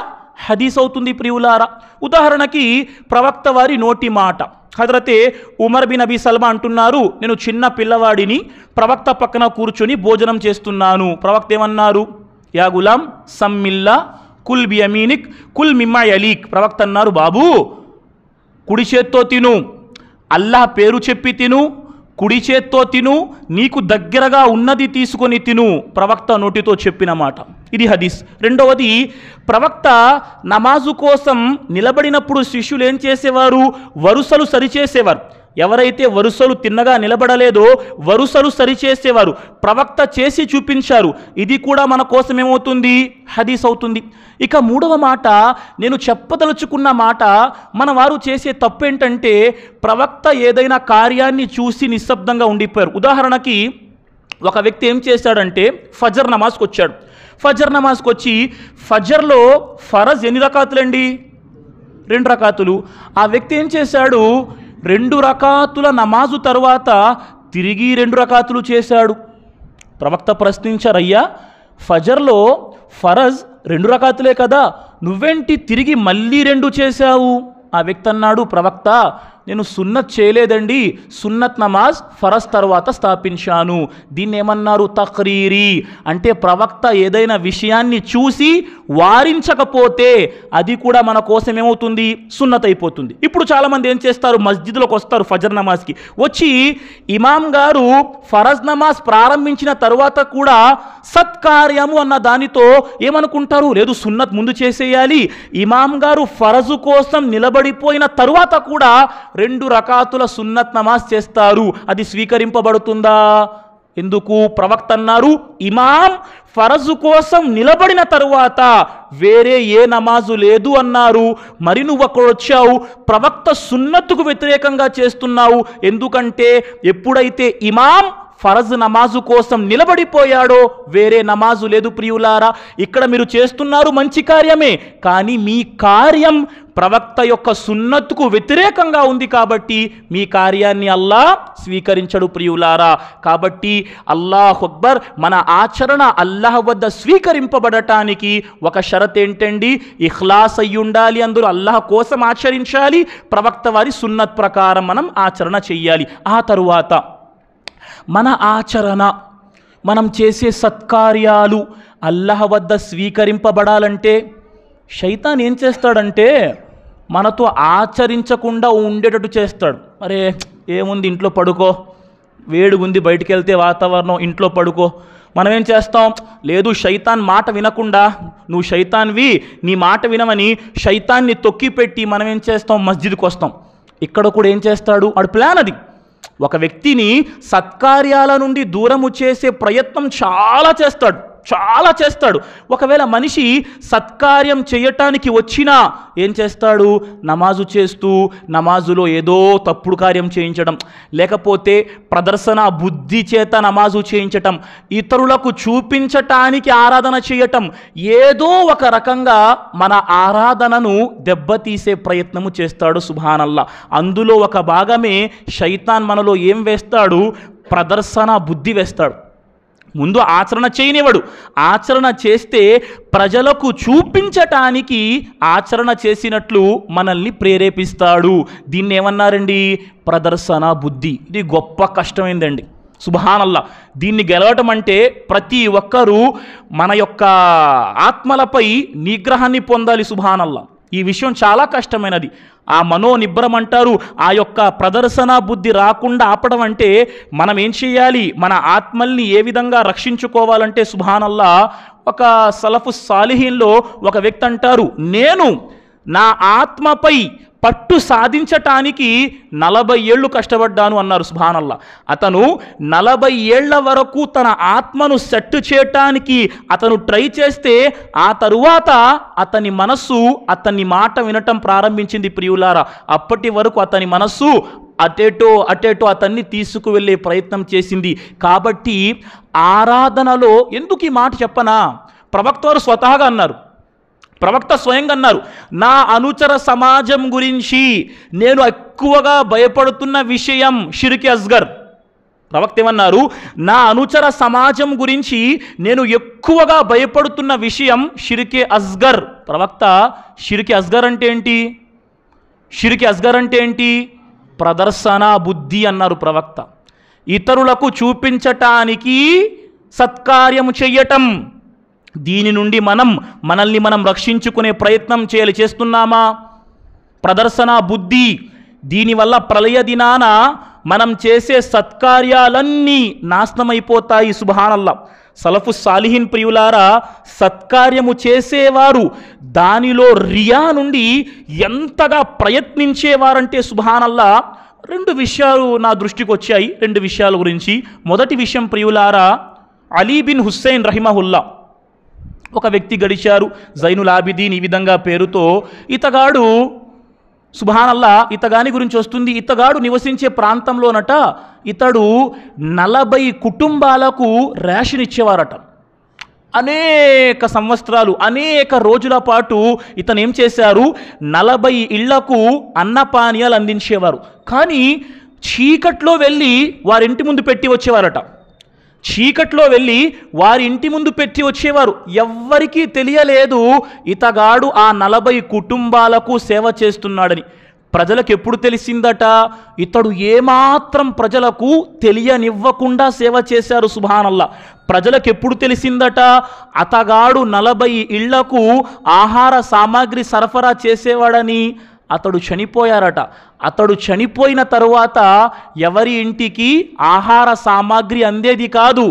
హదీస్ అవుతుంది ప్రియులారా. ఉదాహరణకి ప్రవక్త వారి నోటి మాట. హజరతే ఉమర్ బిన్ అబీ సల్మా అంటున్నారు, నేను చిన్న పిల్లవాడిని ప్రవక్త పక్కన కూర్చొని భోజనం చేస్తున్నాను. ప్రవక్త ఏమన్నారు? యా గులాం సమ్మిల్లా కుల్ బియమీనిక్ కుల్ మిమ్మా యలీక్. ప్రవక్త అన్నారు, బాబు కుడి చేత్తో తిను, అల్లాహ్ పేరు చెప్పి తిను, కుడి చేత్తో తిను, నీకు దగ్గరగా ఉన్నది తీసుకొని తిను. ప్రవక్త నోటితో చెప్పిన మాట. ఇది హదీస్. రెండవది, ప్రవక్త నమాజు కోసం నిలబడినప్పుడు శిష్యులు ఏం చేసేవారు? వరుసలు సరిచేసేవారు. ఎవరైతే వరుసలు తిన్నగా నిలబడలేదో వరుసలు సరిచేసేవారు. ప్రవక్త చేసి చూపించారు. ఇది కూడా మన కోసం ఏమవుతుంది? హదీస్ అవుతుంది. ఇక మూడవ మాట, నేను చెప్పదలుచుకున్న మాట, మన వారు చేసే తప్పేంటంటే ప్రవక్త ఏదైనా కార్యాన్ని చూసి నిశ్శబ్దంగా ఉండిపోయారు. ఉదాహరణకి ఒక వ్యక్తి ఏం చేశాడంటే ఫజర్ నమాజ్కి వచ్చాడు. ఫజర్ నమాజ్కి వచ్చి ఫజర్లో ఫరజ్ ఎన్ని రకాతులండి? 2 రకాతులు. ఆ వ్యక్తి ఏం చేశాడు? 2 రకాతుల నమాజు తర్వాత తిరిగి 2 రకాతులు చేశాడు. ప్రవక్త ప్రశ్నించారు, అయ్యా ఫజర్లో ఫరజ్ 2 రకాతులే కదా, నువ్వేంటి తిరిగి మళ్ళీ 2 చేశావు? ఆ వ్యక్తి అన్నాడు, ప్రవక్త నేను సున్నత్ చేయలేదండి, సున్నత్ నమాజ్ ఫరజ్ తర్వాత స్థాపించాను. దీన్ని ఏమన్నారు? తక్రీరీ. అంటే ప్రవక్త ఏదైనా విషయాన్ని చూసి వారించకపోతే అది కూడా మన కోసం ఏమవుతుంది? సున్నత్ అయిపోతుంది. ఇప్పుడు చాలామంది ఏం చేస్తారు? మస్జిద్లోకి వస్తారు ఫజర్ నమాజ్కి, వచ్చి ఇమాం గారు ఫరజ్ నమాజ్ ప్రారంభించిన తర్వాత కూడా సత్కార్యము అన్న దానితో ఏమనుకుంటారు? లేదు, సున్నత్ ముందు చేసేయాలి. ఇమాం గారు ఫరజు కోసం నిలబడిపోయిన తరువాత కూడా 2 రకాతుల సున్నత్ నమాజ్ చేస్తారు. అది స్వీకరింపబడుతుందా? ఎందుకు? ప్రవక్త అన్నారు ఇమాం ఫరజు కోసం నిలబడిన తరువాత వేరే ఏ నమాజు లేదు అన్నారు. మరి నువ్వు అక్కడ వచ్చావు, ప్రవక్త సున్నత్తుకు వ్యతిరేకంగా చేస్తున్నావు. ఎందుకంటే ఎప్పుడైతే ఇమాం ఫరజ్ నమాజు కోసం నిలబడిపోయాడో వేరే నమాజు లేదు. ప్రియులారా, ఇక్కడ మీరు చేస్తున్నారు మంచి కార్యమే, కానీ మీ కార్యం ప్రవక్త యొక్క సున్నత్తుకు వ్యతిరేకంగా ఉంది కాబట్టి మీ కార్యాన్ని అల్లాహ్ స్వీకరించడు. ప్రియులారా, కాబట్టి అల్లాహు అక్బర్, మన ఆచరణ అల్లాహ్ వద్ద స్వీకరింపబడటానికి ఒక షరత్ ఏంటండి? ఇఖ్లాస్ అయ్యి ఉండాలి. అందులో అల్లాహ్ కోసం ఆచరించాలి, ప్రవక్త వారి సున్నత్ ప్రకారం మనం ఆచరణ చెయ్యాలి. ఆ తరువాత మన ఆచరణ, మనం చేసే సత్కార్యాలు అల్లాహ్ వద్ద స్వీకరింపబడాలంటే శైతాన్ ఏం చేస్తాడంటే మనతో ఆచరించకుండా ఉండేటట్టు చేస్తాడు. అరే ఏముంది, ఇంట్లో పడుకో, వేడిగుంది, బయటికి వెళ్తే వాతావరణం, ఇంట్లో పడుకో. మనం ఏం చేస్తాం? లేదు, శైతాన్ మాట వినకుండా, నువ్వు శైతాన్వి, నీ మాట వినమని శైతాన్ని తొక్కిపెట్టి మనం ఏం చేస్తాం? మస్జిద్కి వస్తాం. ఇక్కడ కూడా ఏం చేస్తాడు? వాడు ప్లాన్ అది. ఒక వ్యక్తిని సత్కార్యాల నుండి దూరము చేసే ప్రయత్నం చాలా చేస్తాడు. ఒకవేళ మనిషి సత్కార్యం చేయటానికి వచ్చినా ఏం చేస్తాడు? నమాజు చేస్తూ నమాజులో ఏదో తప్పుడు కార్యం చేయించడం, లేకపోతే ప్రదర్శన బుద్ధి చేత నమాజు చేయించటం, ఇతరులకు చూపించటానికి ఆరాధన చేయటం, ఏదో ఒక రకంగా మన ఆరాధనను దెబ్బతీసే ప్రయత్నము చేస్తాడు. సుబ్హానల్లా. అందులో ఒక భాగమే శైతాన్ మనలో ఏం వేస్తాడు? ప్రదర్శన బుద్ధి వేస్తాడు. ముందు ఆచరణ చేయనివాడు, ఆచరణ చేస్తే ప్రజలకు చూపించటానికి ఆచరణ చేసినట్లు మనల్ని ప్రేరేపిస్తాడు. దీన్ని ఏమన్నారండి? ప్రదర్శన బుద్ధి. ఇది గొప్ప కష్టమైందండి. సుబ్హానల్లా. దీన్ని గెలవటం అంటే ప్రతి ఒక్కరూ మన యొక్క ఆత్మలపై నిగ్రహాన్ని పొందాలి. సుబ్హానల్లా. ఈ విషయం చాలా కష్టమైనది. ఆ మనోనిబ్బరం అంటారు, ఆ యొక్క ప్రదర్శన బుద్ధి రాకుండా ఆపడం అంటే మనం ఏం చేయాలి? మన ఆత్మల్ని ఏ విధంగా రక్షించుకోవాలంటే సుబ్హానల్లా, ఒక సలఫు సాలిహీన్లో ఒక వ్యక్తి అంటారు, నేను నా ఆత్మపై పట్టు సాధించటానికి 40 ఏళ్ళు కష్టపడ్డాను అన్నారు. సుబ్హానల్లా. అతను 40 ఏళ్ల వరకు తన ఆత్మను సెట్ చేయటానికి అతను ట్రై చేస్తే ఆ తరువాత అతని మనస్సు అతని మాట వినటం ప్రారంభించింది. ప్రియులారా, అప్పటి వరకు అతని మనస్సు అటేటో అతన్ని తీసుకువెళ్ళే ప్రయత్నం చేసింది. కాబట్టి ఆరాధనలో ఎందుకు ఈ మాట చెప్పనా? ప్రవక్త వారు స్వతహాగా అన్నారు, ప్రవక్త స్వయంగా అన్నారు, నా అనుచర సమాజం గురించి నేను ఎక్కువగా భయపడుతున్న విషయం షిర్క్ అస్గర్. ప్రవక్త ఏమన్నారు? నా అనుచర సమాజం గురించి నేను ఎక్కువగా భయపడుతున్న విషయం షిర్క్ అస్గర్. ప్రవక్త షిర్క్ అస్గర్ అంటే ఏంటి? షిర్క్ అస్గర్ అంటే ఏంటి? ప్రదర్శన బుద్ధి అన్నారు ప్రవక్త. ఇతరులకు చూపించటానికి సత్కార్యము చెయ్యటం, దీని నుండి మనల్ని మనం రక్షించుకునే ప్రయత్నం చేస్తున్నామా? ప్రదర్శన బుద్ధి. దీనివల్ల ప్రళయ దినాన మనం చేసే సత్కార్యాలన్నీ నాశనమైపోతాయి. సుబ్హానల్లా. సలఫు సాలిహీన్ ప్రియులారా, సత్కార్యము చేసేవారు దానిలో రియా నుండి ఎంతగా ప్రయత్నించేవారంటే సుబ్హానల్లా. 2 విషయాలు నా దృష్టికి వచ్చాయి, 2 విషయాల గురించి. మొదటి విషయం ప్రియులారా, అలీ బిన్ హుస్సేన్ రహిమహుల్లా ఒక వ్యక్తి గడిచారు, జైనుల్ ఆబిదీన్ ఈ విధంగా పేరుతో. ఇతగాడు సుబ్హానల్లా, ఇతగాని గురించి వస్తుంది. ఇతగాడు నివసించే ప్రాంతంలోనట ఇతడు 40 కుటుంబాలకు రేషన్ ఇచ్చేవారట. అనేక సంవత్సరాలు, అనేక రోజుల పాటు ఇతను ఏం చేశారు? 40 ఇళ్లకు అన్నపానీయాలు అందించేవారు. కానీ చీకట్లో వెళ్ళి వారింటి ముందు పెట్టి వచ్చేవారట. చీకట్లో వెళ్ళి వారి ఇంటి ముందు పెట్టి వచ్చేవారు. ఎవ్వరికీ తెలియలేదు ఇతగాడు ఆ 40 కుటుంబాలకు సేవ చేస్తున్నాడని. ప్రజలకు ఎప్పుడు తెలిసిందట? ఇతడు ఏమాత్రం ప్రజలకు తెలియనివ్వకుండా సేవ చేశారు. సుబ్హానల్లా. ప్రజలకు ఎప్పుడు తెలిసిందట? అతగాడు 40 ఇళ్లకు ఆహార సామాగ్రి సరఫరా చేసేవాడని. అతడు చనిపోయారట. అతడు చనిపోయిన తరువాత ఎవరి ఇంటికి ఆహార సామాగ్రి అందేది కాదు.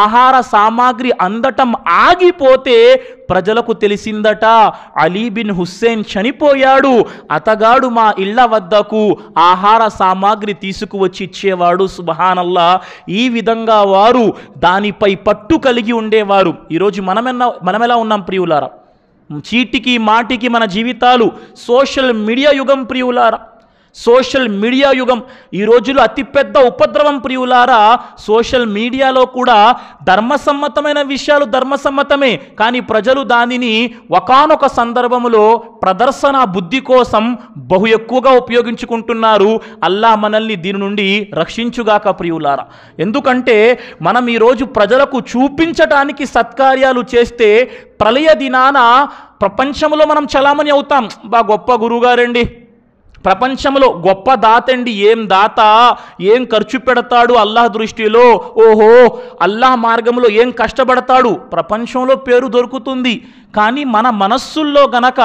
ఆహార సామాగ్రి అందటం ఆగిపోతే ప్రజలకు తెలిసిందట, అలీ బిన్ హుస్సేన్ చనిపోయాడు, అతగాడు మా ఇళ్ల వద్దకు ఆహార సామాగ్రి తీసుకువచ్చి ఇచ్చేవాడు. సుబ్హానల్లా. ఈ విధంగా వారు దానిపై పట్టు కలిగి ఉండేవారు. ఈరోజు మనమెలా ఉన్నాం ప్రియులారా? చీటికి మాటికి మన జీవితాలు సోషల్ మీడియా యుగం ప్రియులారా. సోషల్ మీడియా యుగం ఈ రోజులో అతిపెద్ద ఉపద్రవం ప్రియులారా. సోషల్ మీడియాలో కూడా ధర్మసమ్మతమైన విషయాలు ధర్మసమ్మతమే, కానీ ప్రజలు దానిని ఒకానొక సందర్భంలో ప్రదర్శన బుద్ధి కోసం బహు ఎక్కువగా ఉపయోగించుకుంటున్నారు. అల్లా మనల్ని దీని నుండి రక్షించుగాక ప్రియులారా. ఎందుకంటే మనం ఈరోజు ప్రజలకు చూపించటానికి సత్కార్యాలు చేస్తే ప్రళయ దినాన ప్రపంచంలో మనం చలామణి అవుతాం. బా గొప్ప గురువుగారండి, ప్రపంచంలో గొప్ప దాతండి, ఏం దాత, ఏం ఖర్చు పెడతాడు అల్లాహ్ దృష్టిలో, ఓహో అల్లాహ్ మార్గంలో ఏం కష్టపడతాడు, ప్రపంచంలో పేరు దొరుకుతుంది. కానీ మన మనస్సుల్లో గనక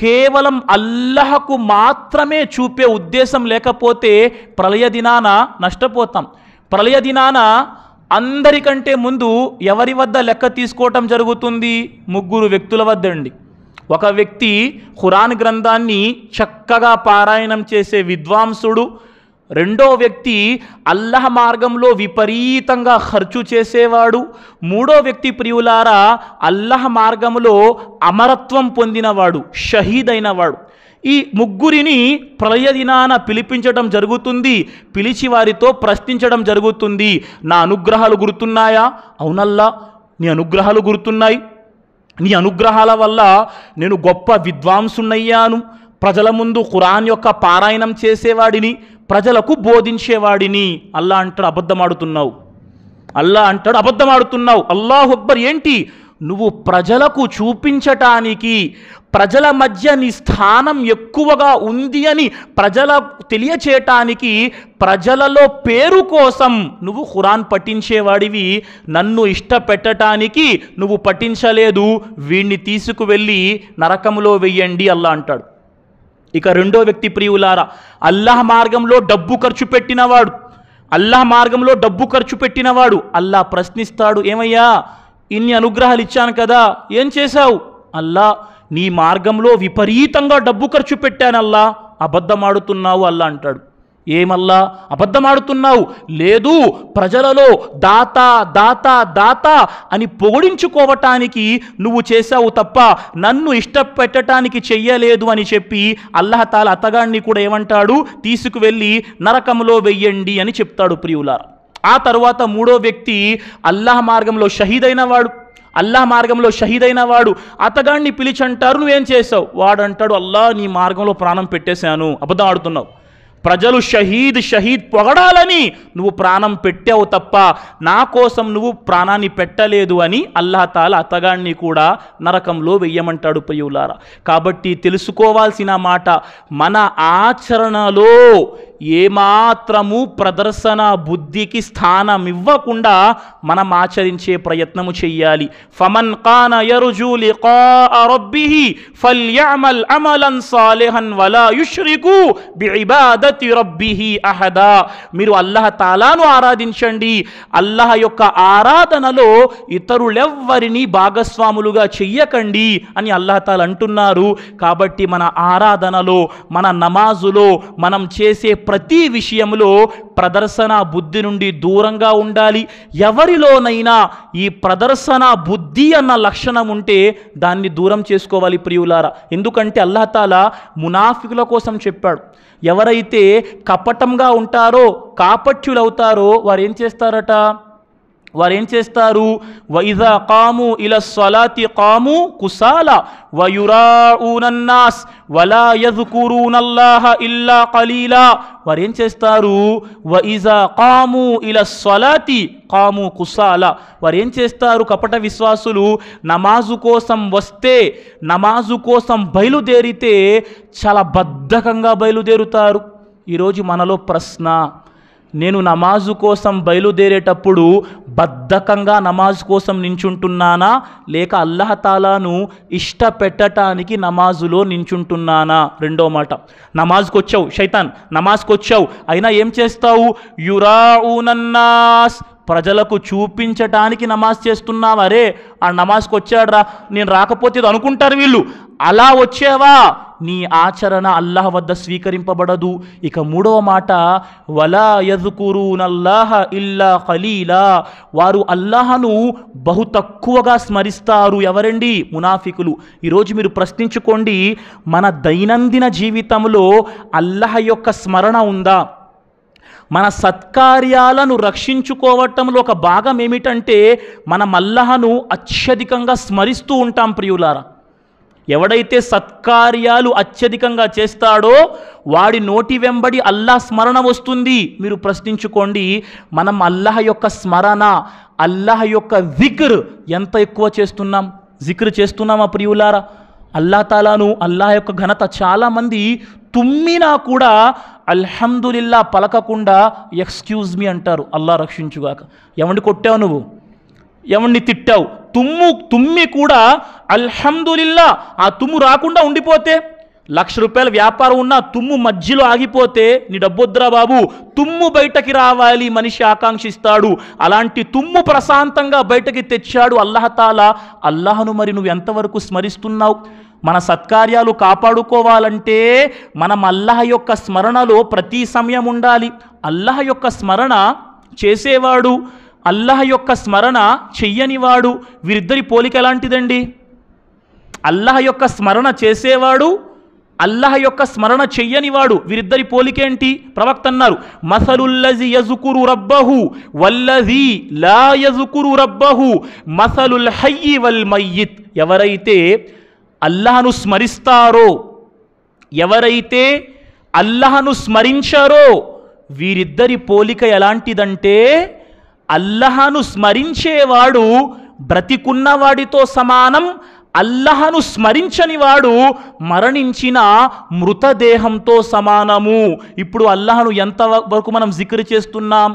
కేవలం అల్లాహకు మాత్రమే చూపే ఉద్దేశం లేకపోతే ప్రళయ దినాన నష్టపోతాం. ప్రళయ దినాన అందరికంటే ముందు ఎవరి వద్ద లెక్క తీసుకోవటం జరుగుతుంది? 3 వ్యక్తుల వద్ద అండి. ఒక వ్యక్తి ఖురాన్ గ్రంథాన్ని చక్కగా పారాయణం చేసే విద్వాంసుడు, రెండో వ్యక్తి అల్లాహ్ మార్గంలో విపరీతంగా ఖర్చు చేసేవాడు, మూడో వ్యక్తి ప్రియులారా అల్లాహ్ మార్గంలో అమరత్వం పొందినవాడు, షహీద్ అయినవాడు. ఈ 3 ప్రళయ దినాన పిలిపించడం జరుగుతుంది. పిలిచి వారితో ప్రశ్నించడం జరుగుతుంది. నా అనుగ్రహాలు గుర్తున్నాయా? అవునల్లా నీ అనుగ్రహాలు గుర్తున్నాయి. నీ అనుగ్రహాల వల్ల నేను గొప్ప విద్వాంసునయ్యాను, ప్రజల ముందు ఖురాన్ యొక్క పారాయణం చేసేవాడిని, ప్రజలకు బోధించేవాడిని. అల్లా అంటాడు అబద్ధమాడుతున్నావు. అల్లా అంటాడు అబద్ధమాడుతున్నావు. అల్లాహు అక్బర్. ఏంటి? నువ్వు ప్రజలకు చూపించటానికి, ప్రజల మధ్య నీ స్థానం ఎక్కువగా ఉంది అని ప్రజలకు తెలియచేయటానికి, ప్రజలలో పేరు కోసం నువ్వు ఖురాన్ పఠించేవాడివి. నన్ను ఇష్టపెట్టడానికి నువ్వు పఠించలేదు. వీడిని తీసుకువెళ్ళి నరకంలో వెయ్యండి అల్లా అంటాడు. ఇక రెండో వ్యక్తి ప్రియులారా అల్లాహ్ మార్గంలో డబ్బు ఖర్చు పెట్టినవాడు. అల్లాహ్ మార్గంలో డబ్బు ఖర్చు పెట్టినవాడు. అల్లా ప్రశ్నిస్తాడు, ఏమయ్యా ఇన్ని అనుగ్రహాలు ఇచ్చాను కదా, ఏం చేశావు? అల్లా నీ మార్గంలో విపరీతంగా డబ్బు ఖర్చు పెట్టానల్లా. అబద్ధమాడుతున్నావు అల్లా అంటాడు. ఏమల్లా అబద్ధమాడుతున్నావు? లేదు, ప్రజలలో దాత దాత దాత అని పొగిడించుకోవటానికి నువ్వు చేశావు తప్ప నన్ను ఇష్టపెట్టడానికి చెయ్యలేదు అని చెప్పి అల్లాహ్ తాలా అతగాడిని కూడా ఏమంటాడు? తీసుకువెళ్ళి నరకంలో వెయ్యండి అని చెప్తాడు ప్రియులారా. ఆ తర్వాత మూడో వ్యక్తి అల్లాహ్ మార్గంలో షహీదైనవాడు. అల్లాహ్ మార్గంలో షహీదైనవాడు అతగాడిని పిలిచి అంటారు, నువ్వేం చేసావు? వాడు అంటాడు, అల్లా నీ మార్గంలో ప్రాణం పెట్టేశాను. అబద్ధం ఆడుతున్నావు. ప్రజలు షహీద్ షహీద్ పొగడాలని నువ్వు ప్రాణం పెట్టావు తప్ప నా కోసం నువ్వు ప్రాణాన్ని పెట్టలేదు అని అల్లాహ్ తాలా అతగాడిని కూడా నరకంలో వెయ్యమంటాడు ప్రియులారా. కాబట్టి తెలుసుకోవాల్సిన మాట, మన ఆచరణలో ఏమాత్రము ప్రదర్శన బుద్ధికి స్థానం ఇవ్వకుండా మనం ఆచరించే ప్రయత్నము చెయ్యాలి. ఫమన్ కాన యర్జూ లిఖాఅ రబ్బిహి ఫల్యఅమల్ అమలన్ సాలిహన్ వలా యుష్రికు బిఇబాదతి రబ్బిహి అహదా. మీరు అల్లాహ్ తాలాను ఆరాధించండి. అల్లాహ్ యొక్క ఆరాధనలో ఇతరులెవ్వరిని భాగస్వాములుగా చెయ్యకండి అని అల్లాహ్ తాలా అంటున్నారు. కాబట్టి మన ఆరాధనలో, మన నమాజులో, మనం చేసే ప్రతి విషయంలో ప్రదర్శన బుద్ధి నుండి దూరంగా ఉండాలి. ఎవరిలోనైనా ఈ ప్రదర్శన బుద్ధి అన్న లక్షణం ఉంటే దాన్ని దూరం చేసుకోవాలి ప్రియులారా. ఎందుకంటే అల్లాహ్ తాలా మునాఫికుల కోసం చెప్పాడు. ఎవరైతే కపటంగా ఉంటారో, కాపట్యులవుతారో వారు ఏం చేస్తారట? వారు ఏం చేస్తారు? వైజా కాము ఇల సలాతి కాము కుసాల వయురాఊనన్నాస్ వలా యజ్కురూనల్లాహ ఇల్లా ఖలీలా. వారు ఏం చేస్తారు? వైజా కాము ఇల సలాతి కాము కుసాల. వారు ఏం చేస్తారు? కపట విశ్వాసులు నమాజు కోసం వస్తే, నమాజు కోసం బయలుదేరితే చాలా బద్ధకంగా బయలుదేరుతారు. ఈరోజు మనలో ప్రశ్న, నేను నమాజు కోసం బయలుదేరేటప్పుడు బద్ధకంగా నమాజు కోసం నించుంటున్నానా, లేక అల్లాహ్ తాలాను ఇష్టపెట్టడానికి నమాజులో నించుంటున్నానా? రెండో మాట, నమాజ్కి వచ్చావు శైతాన్, నమాజ్కి వచ్చావు, అయినా ఏం చేస్తావు? యురాఊనన్నాస్, ప్రజలకు చూపించటానికి నమాజ్ చేస్తున్నావు. అరే ఆ నమాజ్కి వచ్చాడురా, నేను రాకపోతే ఇది అనుకుంటారు వీళ్ళు, అలా వచ్చేవా? నీ ఆచరణ అల్లాహ్ వద్ద స్వీకరింపబడదు. ఇక మూడవ మాట, వలా యజ్కురూనల్లాహ ఇల్లా ఖలీలా, వారు అల్లాహను బహు తక్కువగా స్మరిస్తారు. ఎవరండి? మునాఫికులు. ఈరోజు మీరు ప్రశ్నించుకోండి, మన దైనందిన జీవితంలో అల్లాహ్ యొక్క స్మరణ ఉందా? మన సత్కార్యాలను రక్షించుకోవటంలో ఒక భాగం ఏమిటంటే మనం అల్లాహను అత్యధికంగా స్మరిస్తూ ఉంటాం ప్రియులారా. ఎవడైతే సత్కార్యాలు అత్యధికంగా చేస్తాడో వాడి నోటి వెంబడి అల్లాహ్ స్మరణ వస్తుంది. మీరు ప్రశ్నించుకోండి, మనం అల్లాహ్ యొక్క స్మరణ, అల్లాహ్ యొక్క జిక్ర్ ఎంత ఎక్కువ చేస్తున్నాం? జిక్ర్ చేస్తున్నామా ప్రియులారా? అల్లాహ్ తాలాను, అల్లాహ్ యొక్క ఘనత. చాలామంది తుమ్మినా కూడా అల్హమ్దులిల్లా పలకకుండా ఎక్స్క్యూజ్ మీ అంటారు. అల్లాహ్ రక్షించుగాక. ఎవరిని కొట్టావు నువ్వు? ఎవరిని తిట్టావు? తుమ్మి కూడా అల్హమ్దులిల్లా, ఆ తుమ్ము రాకుండా ఉండిపోతే, 1,00,000 రూపాయల వ్యాపారం ఉన్నా తుమ్ము మధ్యలో ఆగిపోతే నీ డబ్బొద్దురా బాబు, తుమ్ము బయటకి రావాలి మనిషి ఆకాంక్షిస్తాడు. అలాంటి తుమ్ము ప్రశాంతంగా బయటకి తెచ్చాడు అల్లాహ్ తాలా. అల్లాహను మరి నువ్వు ఎంతవరకు స్మరిస్తున్నావు? మన సత్కార్యాలు కాపాడుకోవాలంటే మనం అల్లాహ్ యొక్క స్మరణలో ప్రతి సమయం ఉండాలి. అల్లాహ్ యొక్క స్మరణ చేసేవాడు, అల్లాహ్ యొక్క స్మరణ చెయ్యనివాడు, వీరిద్దరి పోలిక ఎలాంటిదండి? అల్లాహ్ యొక్క స్మరణ చేసేవాడు, అల్లాహ్ యొక్క స్మరణ చెయ్యనివాడు, వీరిద్దరి పోలికేంటి? ప్రవక్త అన్నారు, మసలుల్లజి యజ్కురు రబ్బహు వల్లజీ లా యజ్కురు రబ్బహు మసలుల్ హయ్యి వల్ మయ్యిత్. ఎవరైతే అల్లాహను స్మరిస్తారో, ఎవరైతే అల్లాహను స్మరించారో, వీరిద్దరి పోలిక ఎలాంటిదంటే, అల్లాహను స్మరించేవాడు బ్రతికున్నవాడితో సమానం, అల్లాహను స్మరించని వాడు మరణించిన మృతదేహంతో సమానము. ఇప్పుడు అల్లాహను ఎంతవరకు మనం జిక్ర్ చేస్తున్నాం?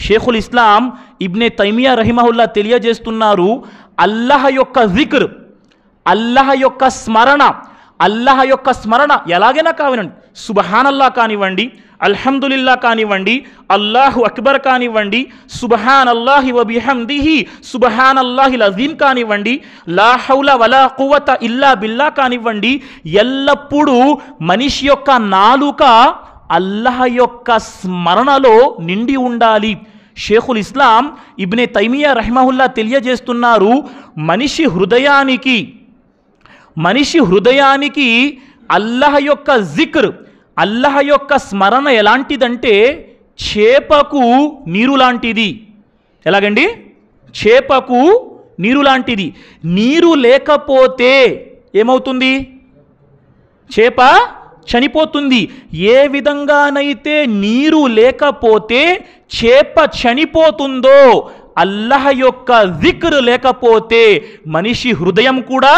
షేఖుల్ ఇస్లాం ఇబ్నే తైమియా రహిమహుల్లా తెలియజేస్తున్నారు, అల్లాహ్ యొక్క జిక్ర్, అల్లాహ్ యొక్క స్మరణ, అల్లాహ్ యొక్క స్మరణ ఎలాగైనా కానివ్వండి, సుబ్హానల్లా కానివ్వండి, అల్హమ్దులిల్లా కానివ్వండి, అల్లాహు అక్బర్ కానివ్వండి, సుబ్హానల్లాహి వ బిహమ్దిహి సుబ్హానల్లాహిల్ అజీమ్ కానివ్వండి, లా హౌల వలా ఖువత ఇల్లా బిల్లా కానివ్వండి, ఎల్లప్పుడూ మనిషి యొక్క నాలుక అల్లాహ్ యొక్క స్మరణలో నిండి ఉండాలి. షేఖుల్ ఇస్లాం ఇబ్నే తైమియా రహిమహుల్లా తెలియజేస్తున్నారు, మనిషి హృదయానికి అల్లాహ్ యొక్క జిక్ర్, అల్లాహ్ యొక్క స్మరణ ఎలాంటిదంటే చేపకు నీరు లాంటిది. ఎలాగండి? చేపకు నీరు లాంటిది. నీరు లేకపోతే ఏమవుతుంది? చేప చనిపోతుంది. ఏ విధంగానైతే నీరు లేకపోతే చేప చనిపోతుందో, అల్లాహ్ యొక్క జిక్ర్ లేకపోతే మనిషి హృదయం కూడా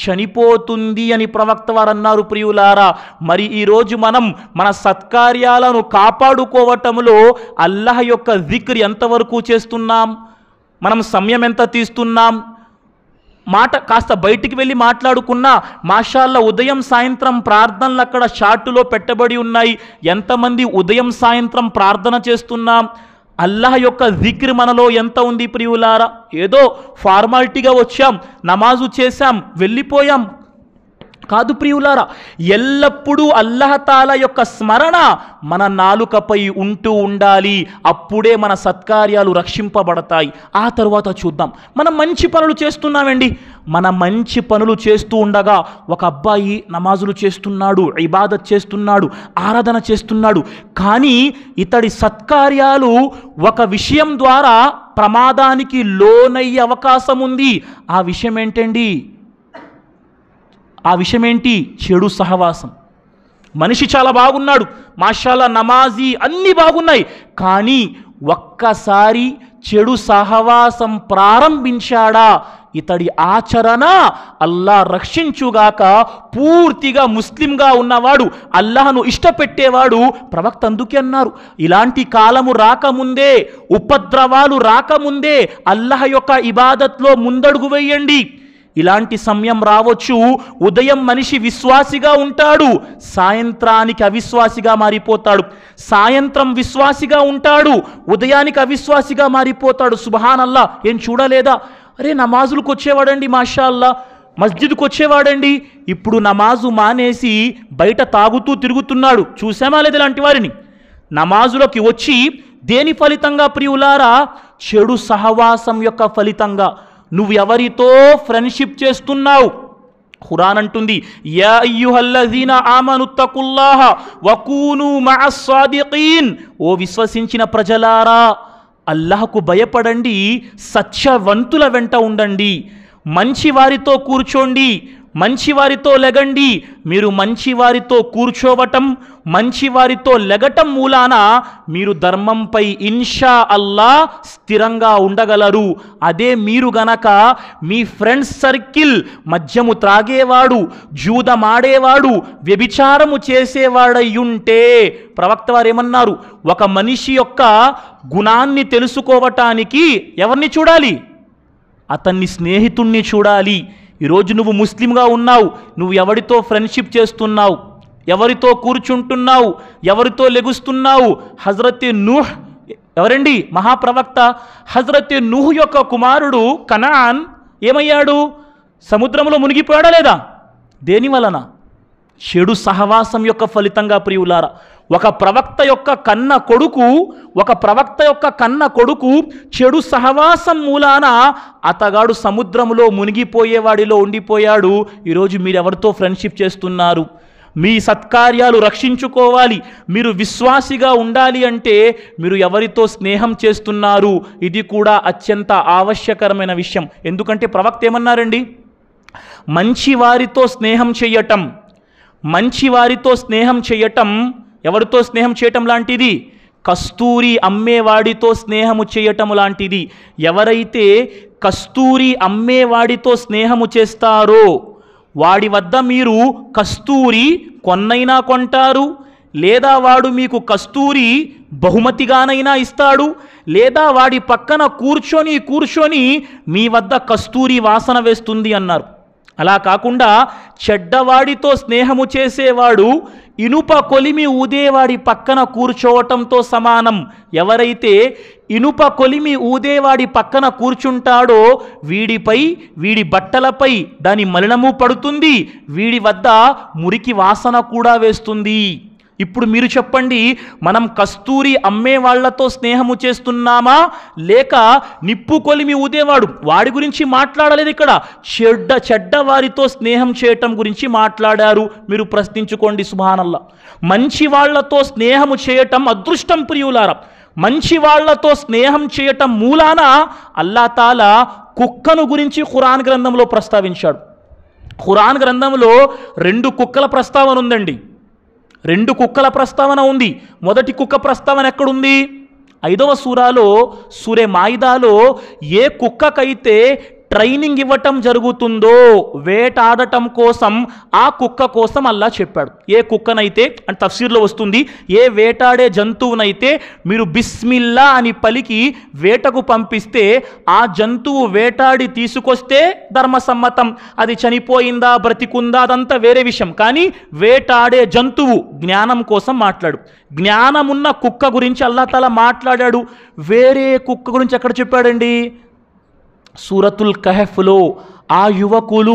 చనిపోతుంది అని ప్రవక్త వారు అన్నారు. ప్రియులారా, మరి ఈరోజు మనం మన సత్కార్యాలను కాపాడుకోవటంలో అల్లాహ్ యొక్క జిక్ర్ ఎంతవరకు చేస్తున్నాం? మనం సమయం ఎంత తీస్తున్నాం? మాట కాస్త బయటికి వెళ్ళి మాట్లాడుకున్నా మాషాల్లా ఉదయం సాయంత్రం ప్రార్థనలు అక్కడ చార్టులో పెట్టబడి ఉన్నాయి. ఎంతమంది ఉదయం సాయంత్రం ప్రార్థన చేస్తున్నాం? అల్లాహ్ యొక్క జిక్ర్ మనలో ఎంత ఉంది ప్రియులారా? ఏదో ఫార్మాలిటీగా వచ్చాం, నమాజు చేశాం, వెళ్ళిపోయాం కాదు ప్రియులారా. ఎల్లప్పుడూ అల్లాహ్ తాలా యొక్క స్మరణ మన నాలుకపై ఉంటూ ఉండాలి. అప్పుడే మన సత్కార్యాలు రక్షింపబడతాయి. ఆ తర్వాత చూద్దాం. మనం మంచి పనులు చేస్తున్నామండి, మన మంచి పనులు చేస్తూ ఉండగా ఒక అబ్బాయి నమాజులు చేస్తున్నాడు, ఇబాదత్ చేస్తున్నాడు, ఆరాధన చేస్తున్నాడు, కానీ ఇతడి సత్కార్యాలు ఒక విషయం ద్వారా ప్రమాదానికి లోనయ్యే అవకాశం ఉంది. ఆ విషయం ఏంటండి? ఆ విషయం ఏంటి? చెడు సహవాసం. మనిషి చాలా బాగున్నాడు, మాషాల్లా, నమాజీ, అన్నీ బాగున్నాయి, కానీ ఒక్కసారి చెడు సహవాసం ప్రారంభించాడా, ఇతడి ఆచరణ అల్లా రక్షించుగాక పూర్తిగా ముస్లింగా ఉన్నవాడు, అల్లాహను ఇష్టపెట్టేవాడు. ప్రవక్త అందుకే అన్నారు, ఇలాంటి కాలము రాకముందే, ఉపద్రవాలు రాకముందే అల్లాహ్ యొక్క ఇబాదత్లో ముందడుగు వేయండి. ఇలాంటి సమయం రావచ్చు, ఉదయం మనిషి విశ్వాసిగా ఉంటాడు, సాయంత్రానికి అవిశ్వాసిగా మారిపోతాడు, సాయంత్రం విశ్వాసిగా ఉంటాడు, ఉదయానికి అవిశ్వాసిగా మారిపోతాడు. సుబ్హానల్లా. ఏం చూడలేదా? అరే నమాజులకు వచ్చేవాడండి, మాషాల్లా, మస్జిద్కు వచ్చేవాడండి, ఇప్పుడు నమాజు మానేసి బయట తాగుతూ తిరుగుతున్నాడు. చూసామా లేదా ఇలాంటి వారిని? నమాజులోకి వచ్చి దేని ఫలితంగా ప్రియులారా? చెడు సహవాసం యొక్క ఫలితంగా. నువ్వు ఎవరితో ఫ్రెండ్షిప్ చేస్తున్నావు? ఖురాన్ అంటుంది, యా అయ్యుహల్లజీన ఆమనుత్తకుల్లాహ వకూను మఅస్ సాదికీన్. ఓ విశ్వసించిన ప్రజలారా, అల్లాహకు భయపడండి, సత్యవంతుల వెంట ఉండండి, మంచి వారితో కూర్చోండి, మంచివారితో లెగండి. మీరు మంచివారితో కూర్చోవటం, మంచివారితో లెగటం మూలాన మీరు ధర్మంపై ఇన్షా అల్లా స్థిరంగా ఉండగలరు. అదే మీరు గనక మీ ఫ్రెండ్స్ సర్కిల్ మద్యము త్రాగేవాడు, జూదమాడేవాడు, వ్యభిచారము చేసేవాడయ్యుంటే, ప్రవక్త వారు ఏమన్నారు? ఒక మనిషి యొక్క గుణాన్ని తెలుసుకోవటానికి ఎవరిని చూడాలి? అతన్ని స్నేహితుణ్ణి చూడాలి. ఈరోజు నువ్వు ముస్లింగా ఉన్నావు, నువ్వు ఎవరితో ఫ్రెండ్షిప్ చేస్తున్నావు, ఎవరితో కూర్చుంటున్నావు, ఎవరితో లెగుస్తున్నావు? హజరత్ నూహ్ ఎవరండి? మహాప్రవక్త. హజరత్ నూహ్ యొక్క కుమారుడు కనాన్ ఏమయ్యాడు? సముద్రంలో మునిగిపోయాడా లేదా? దేని వలన? చెడు సహవాసం యొక్క ఫలితంగా ప్రియులారా. ఒక ప్రవక్త యొక్క కన్న కొడుకు చెడు సహవాసం మూలాన అతగాడు సముద్రంలో మునిగిపోయేవాడిలో ఉండిపోయాడు. ఈరోజు మీరు ఎవరితో ఫ్రెండ్షిప్ చేస్తున్నారు? మీ సత్కార్యాలు రక్షించుకోవాలి, మీరు విశ్వాసిగా ఉండాలి అంటే మీరు ఎవరితో స్నేహం చేస్తున్నారు? ఇది కూడా అత్యంత ఆవశ్యకరమైన విషయం. ఎందుకంటే ప్రవక్త ఏమన్నారండి? మంచివారితో స్నేహం చేయటం, మంచివారితో స్నేహం చేయటం, ఎవరితో స్నేహం చేయటం లాంటిది? కస్తూరి అమ్మేవాడితో స్నేహము చేయటము లాంటిది. ఎవరైతే కస్తూరి అమ్మేవాడితో స్నేహము చేస్తారో వాడి వద్ద మీరు కస్తూరి కొన్నైనా కొంటారు, లేదా వాడు మీకు కస్తూరి బహుమతిగానైనా ఇస్తాడు, లేదా వాడి పక్కన కూర్చొని మీ వద్ద కస్తూరి వాసన వేస్తుంది అన్నారు. అలా కాకుండా చెడ్డవాడితో స్నేహము చేసేవాడు ఇనుప కొలిమి ఊదేవాడి పక్కన కూర్చోవటంతో సమానం. ఎవరైతే ఇనుప కొలిమి ఊదేవాడి పక్కన కూర్చుంటాడో వీడిపై, వీడి బట్టలపై దాని మలినము పడుతుంది, వీడి వద్ద మురికి వాసన కూడా వేస్తుంది. ఇప్పుడు మీరు చెప్పండి, మనం కస్తూరి అమ్మే వాళ్లతో స్నేహము చేస్తున్నామా, లేక నిప్పు కొలిమి ఊదేవాడు వాడి గురించి మాట్లాడలేదు. ఇక్కడ చెడ్డ వారితో స్నేహం చేయటం గురించి మాట్లాడారు. మీరు ప్రశ్నించుకోండి. సుబ్హానల్లా. మంచి వాళ్లతో స్నేహము చేయటం అదృష్టం ప్రియులారా. మంచి వాళ్లతో స్నేహం చేయటం మూలాన అల్లా తాలా కుక్కను గురించి ఖురాన్ గ్రంథంలో ప్రస్తావించాడు. ఖురాన్ గ్రంథంలో 2 కుక్కల ప్రస్తావన ఉందండి. 2 కుక్కల ప్రస్తావన ఉంది. మొదటి కుక్క ప్రస్తావన ఎక్కడుంది? 5వ సూరాలో, సూరే మాయిదాలో ఏ కుక్కకైతే ట్రైనింగ్ ఇవ్వటం జరుగుతుందో వేటాడటం కోసం, ఆ కుక్క కోసం అల్లా చెప్పాడు. ఏ కుక్కనైతే, అంటే తఫ్సీర్లో వస్తుంది, ఏ వేటాడే జంతువునైతే మీరు బిస్మిల్లా అని పలికి వేటకు పంపిస్తే ఆ జంతువు వేటాడి తీసుకొస్తే ధర్మసమ్మతం. అది చనిపోయిందా బ్రతికుందా అదంతా వేరే విషయం. కానీ వేటాడే జంతువు జ్ఞానం కోసం మాట్లాడు. జ్ఞానమున్న కుక్క గురించి అల్లా తాలా మాట్లాడాడు. వేరే కుక్క గురించి ఎక్కడ చెప్పాడండి? సూరతుల్ కహఫ్లో ఆ యువకులు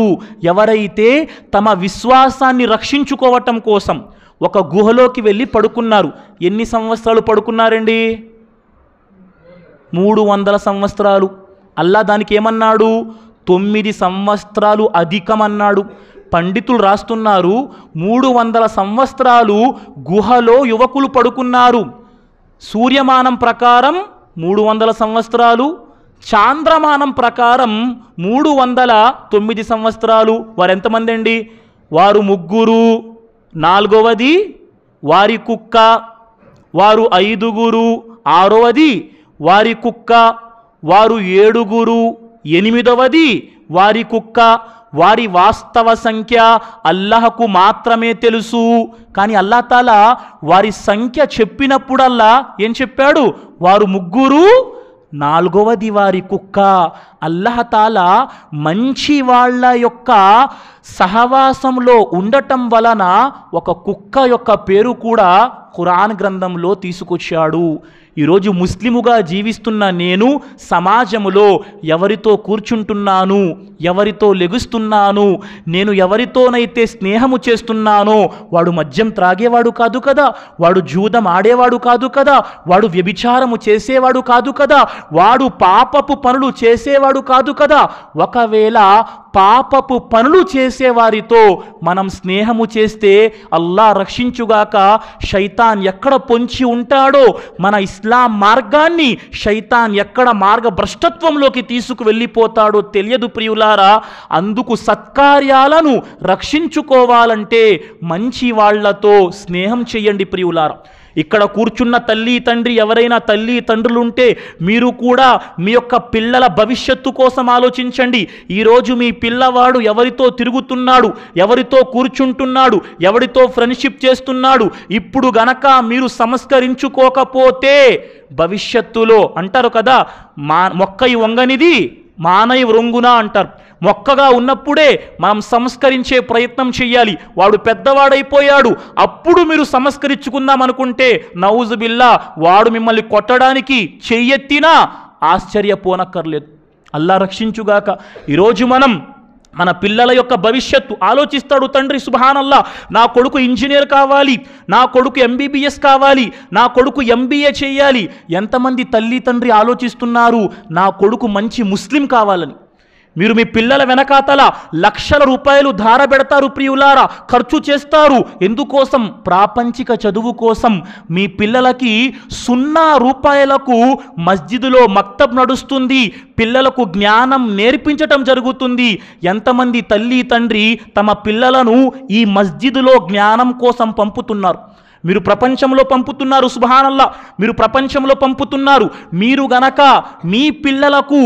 ఎవరైతే తమ విశ్వాసాన్ని రక్షించుకోవటం కోసం ఒక గుహలోకి వెళ్ళి పడుకున్నారు. ఎన్ని సంవత్సరాలు పడుకున్నారండి? 300 సంవత్సరాలు. అల్లా దానికి ఏమన్నాడు? 9 సంవత్సరాలు అధికమన్నాడు. పండితులు రాస్తున్నారు 300 సంవత్సరాలు గుహలో యువకులు పడుకున్నారు. సూర్యమానం ప్రకారం 300 సంవత్సరాలు, చాంద్రమానం ప్రకారం 309 సంవత్సరాలు. వారు ఎంతమంది అండి? వారు 3, 4వది వారి కుక్క, వారు 5, 6వది వారి కుక్క, వారు 7, 8వది వారి కుక్క. వారి వాస్తవ సంఖ్య అల్లాహకు మాత్రమే తెలుసు. కానీ అల్లాహ్ తాలా వారి సంఖ్య చెప్పినప్పుడల్లా ఏం చెప్పాడు? వారు 3, 4వది వారి కుక్క. అల్లాహ్ తాలా మంచి వాళ్ళ యొక్క సహవాసంలో ఉండటం వలన ఒక కుక్క యొక్క పేరు కూడా ఖురాన్ గ్రంథంలో తీసుకొచ్చాడు. ఈరోజు ముస్లిముగా జీవిస్తున్న నేను సమాజంలో ఎవరితో కూర్చుంటున్నాను, ఎవరితో లెగుస్తున్నాను, నేను ఎవరితోనైతే స్నేహము చేస్తున్నానో వాడు మద్యం త్రాగేవాడు కాదు కదా, వాడు జూదం ఆడేవాడు కాదు కదా, వాడు వ్యభిచారము చేసేవాడు కాదు కదా, వాడు పాపపు పనులు చేసేవాడు కాదు కదా. ఒకవేళ పాపపు పనులు చేసేవారితో మనం స్నేహము చేస్తే అల్లాహ్ రక్షించుగాక, శైతాన్ ఎక్కడ పొంచి ఉంటాడో, మన ఇస్లాం మార్గాన్ని శైతాన్ ఎక్కడ మార్గభ్రష్టత్వంలోకి తీసుకువెళ్ళిపోతాడో తెలియదు ప్రియులారా. అందుకు సత్కార్యాలను రక్షించుకోవాలంటే మంచి వాళ్లతో స్నేహం చేయండి ప్రియులారా. ఇక్కడ కూర్చున్న తల్లి తండ్రి ఎవరైనా తల్లి తండ్రులు ఉంటే మీరు కూడా మీ యొక్క పిల్లల భవిష్యత్తు కోసం ఆలోచించండి. ఈరోజు మీ పిల్లవాడు ఎవరితో తిరుగుతున్నాడు, ఎవరితో కూర్చుంటున్నాడు, ఎవరితో ఫ్రెండ్షిప్ చేస్తున్నాడు, ఇప్పుడు గనక మీరు సంస్కరించుకోకపోతే భవిష్యత్తులో అంటారు కదా, మొక్కై వంగనిది మానై వృంగున అంటారు. మొక్కగా ఉన్నప్పుడే మనం సంస్కరించే ప్రయత్నం చేయాలి. వాడు పెద్దవాడైపోయాడు, అప్పుడు మీరు సంస్కరించుకుందాం అనుకుంటే నౌజుబిల్లా వాడు మిమ్మల్ని కొట్టడానికి చెయ్యెత్తినా ఆశ్చర్యపోనక్కర్లేదు. అల్లాహ్ రక్షించుగాక. ఈరోజు మన పిల్లల యొక్క భవిష్యత్తు ఆలోచిస్తాడు తండ్రి. సుబ్హానల్లాహ్, నా కొడుకు ఇంజనీర్ కావాలి, నా కొడుకు ఎంబీబీఎస్ కావాలి, నా కొడుకు ఎంబీఏ చేయాలి. ఎంతమంది తల్లి తండ్రి ఆలోచిస్తున్నారు నా కొడుకు మంచి ముస్లిం కావాలని? మీరు మీ పిల్లల వెనకాతల లక్షల రూపాయలు ధార పెడతారు ప్రియులారా, ఖర్చు చేస్తారు. ఎందుకోసం? ప్రాపంచిక చదువు కోసం. మీ పిల్లలకి 0 రూపాయలకు మస్జిదులో మక్తబ్ నడుస్తుంది, పిల్లలకు జ్ఞానం నేర్పించటం జరుగుతుంది. ఎంతమంది తల్లి తండ్రి తమ పిల్లలను ఈ మస్జిదులో జ్ఞానం కోసం పంపుతున్నారు? మీరు ప్రపంచంలో పంపుతున్నారు. సుబ్హానల్లాహ్, మీరు ప్రపంచంలో పంపుతున్నారు. మీరు గనక మీ పిల్లలకు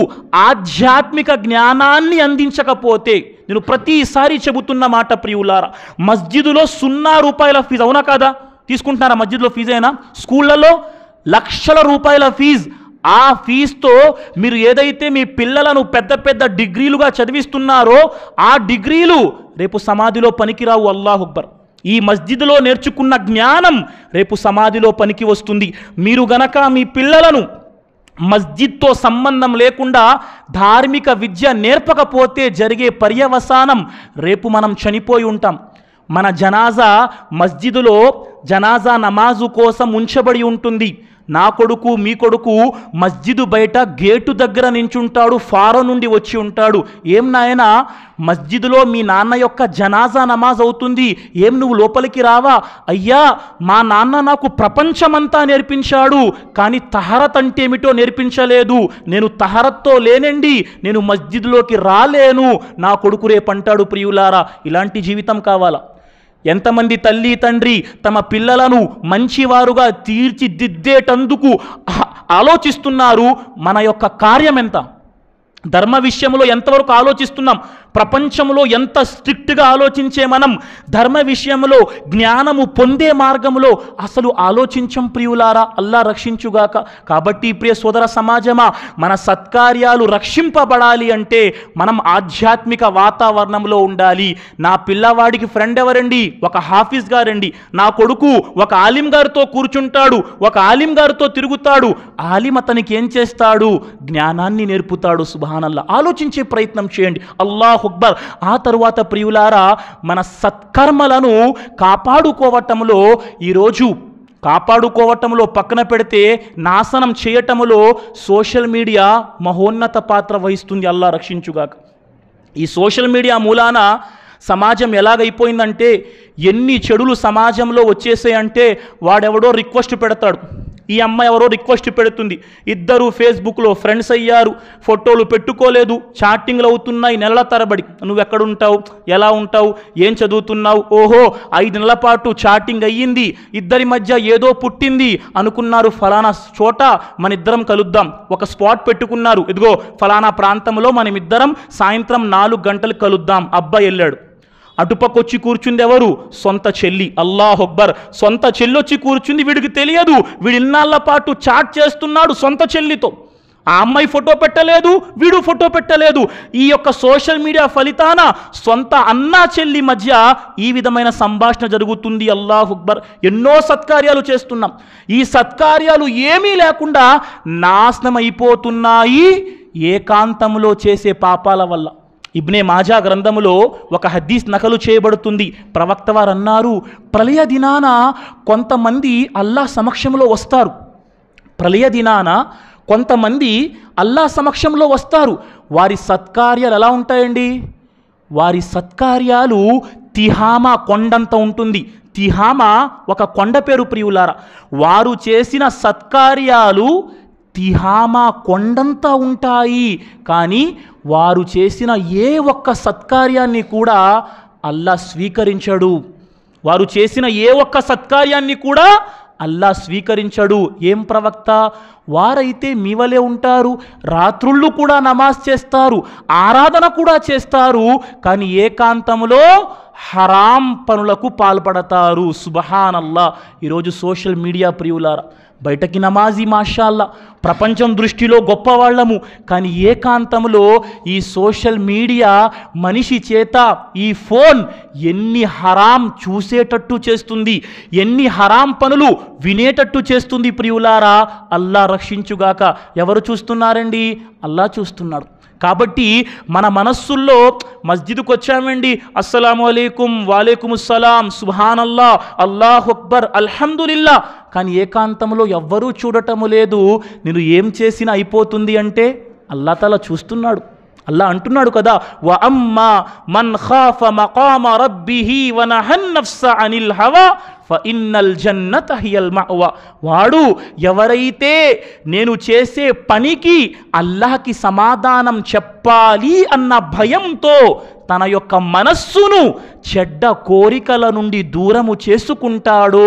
ఆధ్యాత్మిక జ్ఞానాన్ని అందించకపోతే, నేను ప్రతిసారి చెబుతున్న మాట ప్రియులారా, మస్జిదులో 0 రూపాయల ఫీజు, అవునా కాదా? తీసుకుంటున్నారా మస్జిద్లో ఫీజు? అయినా స్కూళ్ళలో లక్షల రూపాయల ఫీజు. ఆ ఫీజుతో మీరు ఏదైతే మీ పిల్లలను పెద్ద పెద్ద డిగ్రీలుగా చదివిస్తున్నారో ఆ డిగ్రీలు రేపు సమాధిలో పనికిరావు. అల్లాహు అక్బర్. ఈ మస్జిద్లో నేర్చుకున్న జ్ఞానం రేపు సమాధిలో పనికి వస్తుంది. మీరు గనక మీ పిల్లలను మస్జిద్తో సంబంధం లేకుండా ధార్మిక విద్య నేర్పకపోతే జరిగే పర్యవసానం రేపు మనం చనిపోయి ఉంటాం. మన జనాజా మస్జిదులో జనాజా నమాజు కోసం ఉంచబడి ఉంటుంది. నా కొడుకు మీ కొడుకు మస్జిదు బయట గేటు దగ్గర నించుంటాడు, ఫారో నుండి వచ్చి ఉంటాడు. ఏం నాయనా, మస్జిదులో మీ నాన్న యొక్క జనాజా నమాజ్ అవుతుంది, ఏం నువ్వు లోపలికి రావా? అయ్యా, మా నాన్న నాకు ప్రపంచమంతా నేర్పించాడు, కానీ తహరత్ అంటే ఏమిటో నేర్పించలేదు. నేను తహరత్తో లేనండి, నేను మస్జిద్లోకి రాలేను. నా కొడుకు రేపంటాడు. ప్రియులారా, ఇలాంటి జీవితం కావాలా? ఎంతమంది తల్లి తండ్రి తమ పిల్లలను మంచివారుగా తీర్చిదిద్దేటందుకు ఆలోచిస్తున్నారు? మన యొక్క కార్యం ఎంత? ధర్మ విషయంలో ఎంతవరకు ఆలోచిస్తున్నాం? ప్రపంచంలో ఎంత స్ట్రిక్ట్గా ఆలోచించే మనం ధర్మ విషయంలో జ్ఞానము పొందే మార్గంలో అసలు ఆలోచించం ప్రియులారా. అల్లాహ్ రక్షించుగాక. కాబట్టి ప్రియ సోదర సమాజమా, మన సత్కార్యాలు రక్షింపబడాలి అంటే మనం ఆధ్యాత్మిక వాతావరణంలో ఉండాలి. నా పిల్లవాడికి ఫ్రెండ్ ఎవరండి? ఒక హాఫీజ్ గారండి. నా కొడుకు ఒక ఆలిం గారితో కూర్చుంటాడు, ఒక ఆలిం గారితో తిరుగుతాడు. ఆలిం అతనికి ఏం చేస్తాడు? జ్ఞానాన్ని నేర్పుతాడు. సుబ్హానల్లాహ్. ఆలోచించే ప్రయత్నం చేయండి. అల్లాహ్ అక్బర్. ఆ తరువాత ప్రియులారా, మన సత్కర్మలను కాపాడుకోవటంలో పక్కన పెడితే నాశనం చేయటంలో సోషల్ మీడియా మహోన్నత పాత్ర వహిస్తుంది. అల్లాహ్ రక్షించుగాక. ఈ సోషల్ మీడియా మూలాన సమాజం ఎలాగైపోయిందంటే ఎన్ని చెడులు సమాజంలో వచ్చేసాయంటే వాడెవడో రిక్వెస్ట్ పెడతాడు, ఈ అమ్మాయి ఎవరో రిక్వెస్ట్ పెడుతుంది, ఇద్దరు ఫేస్బుక్లో ఫ్రెండ్స్ అయ్యారు, ఫోటోలు పెట్టుకోలేదు, చాటింగ్లు అవుతున్నాయి నెలల తరబడి. నువ్వెక్కడుంటావు, ఎలా ఉంటావు, ఏం చదువుతున్నావు, ఓహో 5 నెలల పాటు చాటింగ్ అయ్యింది, ఇద్దరి మధ్య ఏదో పుట్టింది అనుకున్నారు, ఫలానా చోట మన ఇద్దరం కలుద్దాం, ఒక స్పాట్ పెట్టుకున్నారు, ఇదిగో ఫలానా ప్రాంతంలో మనమిద్దరం సాయంత్రం 4 గంటలు కలుద్దాం. అబ్బాయి వెళ్ళాడు, అటుపక్కొచ్చి కూర్చుంది ఎవరు, సొంత చెల్లి. అల్లాహు అక్బర్, సొంత చెల్లి వచ్చి కూర్చుంది, వీడికి తెలియదు వీడు ఇన్నాళ్ళ పాటు చాట్ చేస్తున్నాడు సొంత చెల్లితో. ఆ అమ్మాయి ఫోటో పెట్టలేదు, వీడు ఫోటో పెట్టలేదు. ఈ యొక్క సోషల్ మీడియా ఫలితాన సొంత అన్నా చెల్లి మధ్య ఈ విధమైన సంభాషణ జరుగుతుంది. అల్లాహు అక్బర్, ఎన్నో సత్కార్యాలు చేస్తున్నాం, ఈ సత్కార్యాలు ఏమీ లేకుండా నాశనం అయిపోతున్నాయి ఏకాంతంలో చేసే పాపాల వల్ల. ఇబ్నే మాజా గ్రంథములో ఒక హదీస్ నకలు చేయబడుతుంది. ప్రవక్త వారు అన్నారు, ప్రళయ దినాన కొంతమంది అల్లాహ్ సమక్షంలో వస్తారు, ప్రళయ దినాన కొంతమంది అల్లాహ్ సమక్షంలో వస్తారు. వారి సత్కార్యాలు ఎలా ఉంటాయండి, వారి సత్కార్యాలు తిహామా కొండంత ఉంటుంది. తిహామా ఒక కొండ పేరు ప్రియులారా. వారు చేసిన సత్కార్యాలు తిహామా కొండంతా ఉంటాయి, కానీ వారు చేసిన ఏ ఒక్క సత్కార్యాన్ని కూడా అల్లాహ్ స్వీకరించడు. వారు చేసిన ఏ ఒక్క సత్కార్యాన్ని కూడా అల్లాహ్ స్వీకరించడు. ఏం ప్రవక్త, వారైతే మీ వలే ఉంటారు, రాత్రుళ్ళు కూడా నమాజ్ చేస్తారు, ఆరాధన కూడా చేస్తారు, కానీ ఏకాంతంలో హరాం పనులకు పాల్పడతారు. సుబ్హానల్లా. ఈరోజు సోషల్ మీడియా ప్రియులారా, బయటకి నమాజీ మాషాల్లా, ప్రపంచం దృష్టిలో గొప్పవాళ్ళము, కానీ ఏకాంతంలో ఈ సోషల్ మీడియా మనిషి చేత ఈ ఫోన్ ఎన్ని హరాం చూసేటట్టు చేస్తుంది, ఎన్ని హరాం పనులు వినేటట్టు చేస్తుంది ప్రియులారా. అల్లా రక్షించుగాక. ఎవరు చూస్తున్నారండి, అల్లా చూస్తున్నాడు. కాబట్టి మన మనస్సుల్లో మస్జిద్కు వచ్చామండి, అస్సలాము అలైకుం, వాలేకుముస్సలాం, సుబ్హానల్లా, అల్లాహు అక్బర్, అల్హమ్దులిల్లా, కానీ ఏకాంతంలో ఎవ్వరూ చూడటము లేదు. నేను ఏం చేసినా అయిపోతుంది అంటే అల్లా తాలా చూస్తున్నాడు. అల్లా అంటున్నాడు కదా, వ అమ్మా మన్ ఖాఫ మకామ రబ్బిహి వ నహన్ నఫ్స అనిల్ హవా ఫఇన్నల్ జన్నత హియల్ మఅవా. వాడు ఎవరైతే నేను చేసే పనికి అల్లాహ్కి సమాధానం చెప్పాలి అన్న భయంతో తన యొక్క మనస్సును చెడ్డ కోరికల నుండి దూరము చేసుకుంటాడో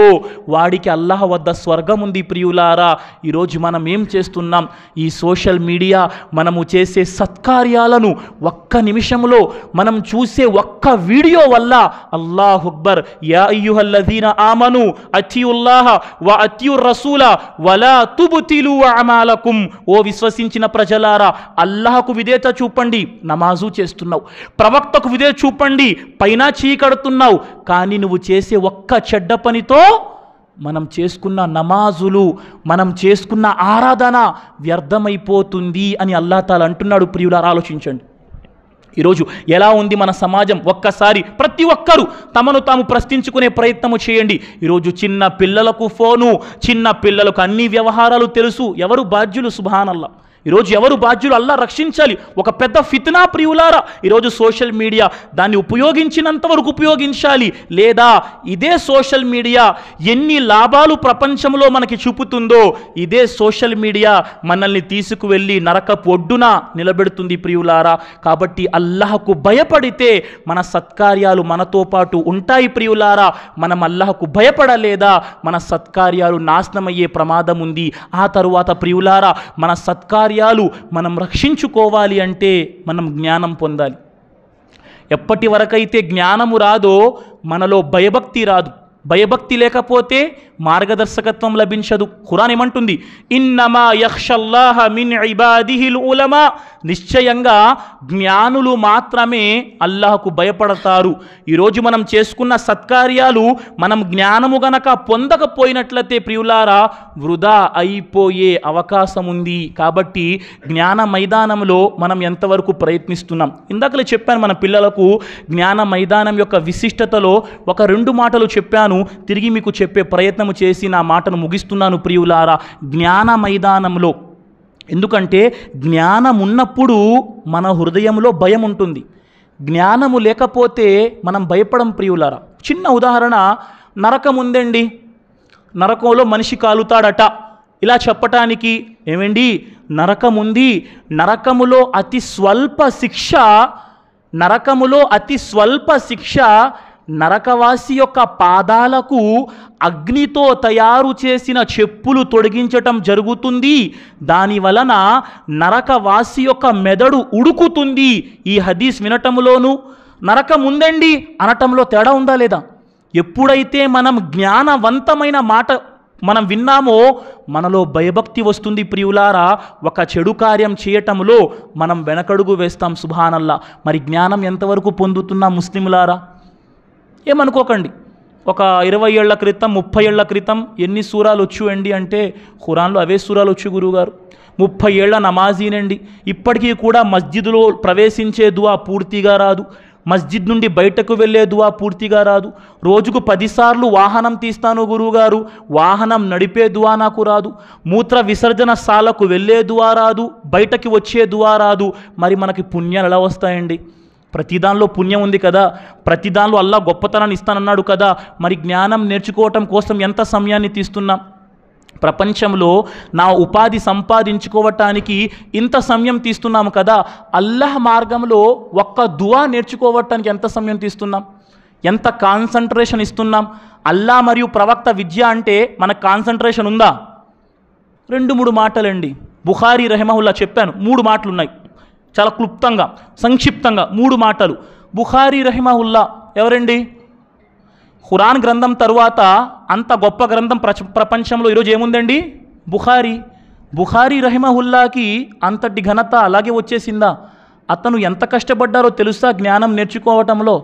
వాడికి అల్లాహ్ వద్ద స్వర్గం ఉంది. ప్రియులారా, ఈరోజు మనం ఏం చేస్తున్నాం, ఈ సోషల్ మీడియా మనము చేసే సత్కార్యాలను ఒక్క నిమిషంలో మనం చూసే ఒక్క వీడియో వల్ల అల్లాహు అక్బర్, యా అయ్యుహల్లదీన ఆమను అతియుల్లాహ వ అతియుర్ రసూల వలా తుబ్తిలు అమాలకుం. ఓ విశ్వసించిన ప్రజలారా, అల్లాహకు విధేయత చూపండి, నమాజు చేస్తున్నావు, ప్రవక్తకు విధేయత చూపండి, పైన చీకడుతున్నావు, కానీ నువ్వు చేసే ఒక్క చెడ్డ పనితో మనం చేసుకున్న నమాజులు, మనం చేసుకున్న ఆరాధన వ్యర్థమైపోతుంది అని అల్లాహ్ తాలా అంటున్నాడు. ప్రియులారా, ఆలోచించండి. ఈరోజు ఎలా ఉంది మన సమాజం, ఒక్కసారి ప్రతి ఒక్కరూ తమను తాము ప్రశ్నించుకునే ప్రయత్నము చేయండి. ఈరోజు చిన్న పిల్లలకు ఫోను, చిన్న పిల్లలకు అన్ని వ్యవహారాలు తెలుసు. ఎవరు బాధ్యులు? సుబ్హానల్లా. ఈరోజు ఎవరు బాధ్యులు? అల్లా రక్షించాలి. ఒక పెద్ద ఫిత్నా ప్రియులారా. ఈరోజు సోషల్ మీడియా దాన్ని ఉపయోగించినంత వరకు ఉపయోగించాలి, లేదా ఇదే సోషల్ మీడియా ఎన్ని లాభాలు ప్రపంచంలో మనకి చూపుతుందో ఇదే సోషల్ మీడియా మనల్ని తీసుకువెళ్ళి నరకపు ఒడ్డున నిలబెడుతుంది ప్రియులారా. కాబట్టి అల్లాహకు భయపడితే మన సత్కార్యాలు మనతో పాటు ఉంటాయి ప్రియులారా. మనం అల్లాహకు భయపడలేదా మన సత్కార్యాలు నాశనమయ్యే ప్రమాదం ఉంది. ఆ తరువాత ప్రియులారా, మన సత్కార్యాలు మనం రక్షించుకోవాలి అంటే మనం జ్ఞానం పొందాలి. ఎప్పటి వరకైతే జ్ఞానము రాదో మనలో భయభక్తి రాదు. భయభక్తి లేకపోతే మార్గదర్శకత్వం లభించదు. ఖురాన్ ఏమంటుంది? ఇన్నమా యఖ్షల్లాహ మిన్ ఇబాదిహిల్ ఉలమా. నిశ్చయంగా జ్ఞానులు మాత్రమే అల్లాహకు భయపడతారు. ఈరోజు మనం చేసుకున్న సత్కార్యాలు మనం జ్ఞానము గనక పొందకపోయినట్లయితే ప్రియులారా వృధా అయిపోయే అవకాశం ఉంది. కాబట్టి జ్ఞాన మైదానంలో మనం ఎంతవరకు ప్రయత్నిస్తున్నాం? ఇందాకలే చెప్పాను మన పిల్లలకు జ్ఞాన మైదానం యొక్క విశిష్టతలో ఒక 2 మాటలు చెప్పాను, తిరిగి మీకు చెప్పే ప్రయత్నం చేసి నా మాటను ముగిస్తున్నాను ప్రియులారా. జ్ఞాన మైదానంలో, ఎందుకంటే జ్ఞానం ఉన్నప్పుడు మన హృదయంలో భయం ఉంటుంది. జ్ఞానము లేకపోతే మనం భయపడం ప్రియులారా. చిన్న ఉదాహరణ, నరకం ఉందండి, నరకంలో మనిషి కాలుతాడట, ఇలా చెప్పటానికి ఏమండి నరకం ఉంది, నరకములో అతి స్వల్ప శిక్ష నరకవాసి యొక్క పాదాలకు అగ్నితో తయారు చేసిన చెప్పులు తొడిగించటం జరుగుతుంది. దాని వలన నరకవాసి యొక్క మెదడు ఉడుకుతుంది. ఈ హదీస్ వినటంలోనూ నరకం ఉందండి అనటంలో తేడా ఉందా లేదా? ఎప్పుడైతే మనం జ్ఞానవంతమైన మాట మనం విన్నామో మనలో భయభక్తి వస్తుంది ప్రియులారా. ఒక చెడు కార్యం చేయటంలో మనం వెనకడుగు వేస్తాం. సుబ్హానల్లా. మరి జ్ఞానం ఎంతవరకు పొందుతున్నాం ముస్లింలారా? ఏమనుకోకండి, ఒక 20 ఏళ్ల క్రితం 30 ఏళ్ల క్రితం ఎన్ని సూరాలు వచ్చువండి అంటే ఖురాన్లో అవే సూరాలు వచ్చు గురువుగారు. 30 ఏళ్ల నమాజీనండి, ఇప్పటికీ కూడా మస్జిద్లో ప్రవేశించే దువా పూర్తిగా రాదు, మస్జిద్ నుండి బయటకు వెళ్ళే దువా పూర్తిగా రాదు, రోజుకు 10 సార్లు వాహనం తీస్తాను గురువుగారు, వాహనం నడిపే దువా నాకు రాదు, మూత్ర విసర్జన శాలకు వెళ్ళే దువా రాదు, బయటకి వచ్చే దువా రాదు. మరి మనకి పుణ్యాలు ఎలా వస్తాయండి? ప్రతిదానిలో పుణ్యం ఉంది కదా, ప్రతిదానిలో అల్లా గొప్పతనాన్ని ఇస్తానన్నాడు కదా. మరి జ్ఞానం నేర్చుకోవటం కోసం ఎంత సమయాన్ని తీస్తున్నాం? ప్రపంచంలో నా ఉపాధి సంపాదించుకోవటానికి ఇంత సమయం తీస్తున్నాము కదా, అల్లాహ్ మార్గంలో ఒక్క దువా నేర్చుకోవటానికి ఎంత సమయం తీస్తున్నాం? ఎంత కాన్సంట్రేషన్ ఇస్తున్నాం? అల్లా మరియు ప్రవక్త విద్య అంటే మనకు కాన్సంట్రేషన్ ఉందా? 2-3 మాటలండి. బుఖారీ రహిమహుల్లా చెప్పాను, 3 మాటలు ఉన్నాయి, చాలా క్లుప్తంగా సంక్షిప్తంగా 3 మాటలు. బుఖారీ రహిమహుల్లా ఎవరండి? ఖురాన్ గ్రంథం తరువాత అంత గొప్ప గ్రంథం ప్రపంచంలో ఈరోజు ఏముందండి? బుఖారీ రహిమహుల్లాకి అంతటి ఘనత అలాగే వచ్చేసిందా? అతను ఎంత కష్టపడ్డారో తెలుసా జ్ఞానం నేర్చుకోవటంలో?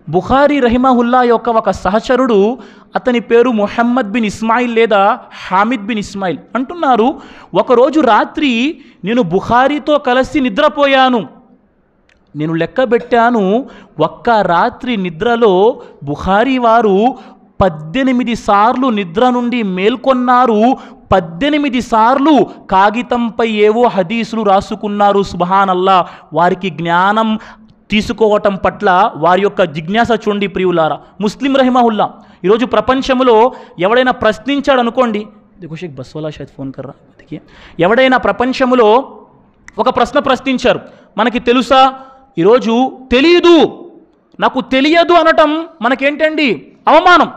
బుఖారీ రహిమహుల్లా యొక్క ఒక సహచరుడు, అతని పేరు ముహమ్మద్ బిన్ ఇస్మాయిల్ లేదా హామిద్ బిన్ ఇస్మాయిల్ అంటున్నారు, ఒకరోజు రాత్రి నేను బుఖారీతో కలిసి నిద్రపోయాను. నేను లెక్కబెట్టాను, ఒక్క రాత్రి నిద్రలో బుఖారీ వారు 18 సార్లు నిద్ర నుండి మేల్కొన్నారు, 18 సార్లు కాగితంపై ఏవో హదీసులు రాసుకున్నారు. సుబ్హానల్లా. వారికి జ్ఞానం తీసుకోవటం పట్ల వారి యొక్క జిజ్ఞాస చూడండి ప్రియులారా. ముస్లిం రహిమహుల్లా ఈరోజు ప్రపంచంలో ఎవడైనా ప్రశ్నించాడు అనుకోండి, షేక్ బస్వాలా షాయద్ ఫోన్ కర్రా, ఎవడైనా ప్రపంచంలో ఒక ప్రశ్న ప్రశ్నించారు, మనకి తెలుసా? ఈరోజు తెలీదు, నాకు తెలియదు అనటం మనకేంటండి అవమానం.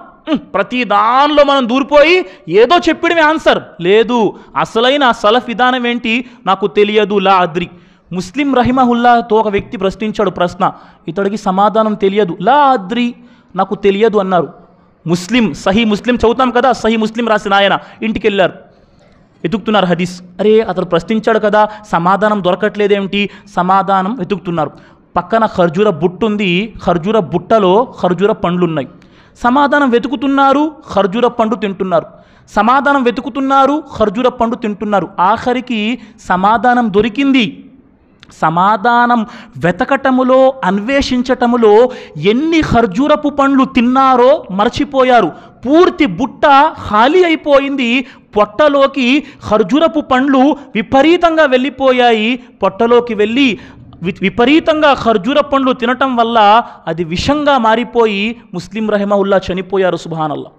ప్రతి దానిలో మనం దూరిపోయి ఏదో చెప్పడమే ఆన్సర్. లేదు, అసలైన సలఫ్ విధానం ఏంటి? నాకు తెలియదు, లా అద్రి. ముస్లిం రహిమహుల్లాతో ఒక వ్యక్తి ప్రశ్నించాడు ప్రశ్న, ఇతడికి సమాధానం తెలియదు, లా అద్రి, నాకు తెలియదు అన్నారు. సహీ ముస్లిం చదువుతాం కదా, సహీ ముస్లిం రాసిన ఆయన ఇంటికి వెళ్ళారు, వెతుకుతున్నారు హదీస్. అరే అతడు ప్రశ్నించాడు కదా, సమాధానం దొరకట్లేదేమిటి? సమాధానం వెతుకుతున్నారు. పక్కన ఖర్జూర బుట్ట ఉంది, ఖర్జూర బుట్టలో ఖర్జూర పండ్లున్నాయి. సమాధానం వెతుకుతున్నారు, ఖర్జూర పండు తింటున్నారు. సమాధానం వెతుకుతున్నారు, ఖర్జూర పండు తింటున్నారు. ఆఖరికి సమాధానం దొరికింది. సమాధానం వెతకటములో, అన్వేషించటములో ఎన్ని ఖర్జూరపు పండ్లు తిన్నారో మర్చిపోయారు. పూర్తి బుట్ట ఖాళీ అయిపోయింది. పొట్టలోకి ఖర్జూరపు పండ్లు విపరీతంగా వెళ్ళిపోయాయి. పొట్టలోకి వెళ్ళి విపరీతంగా ఖర్జూర పండ్లు తినటం వల్ల అది విషంగా మారిపోయి ముస్లిం రహిమహుల్లా చనిపోయారు. సుబ్హానల్లా.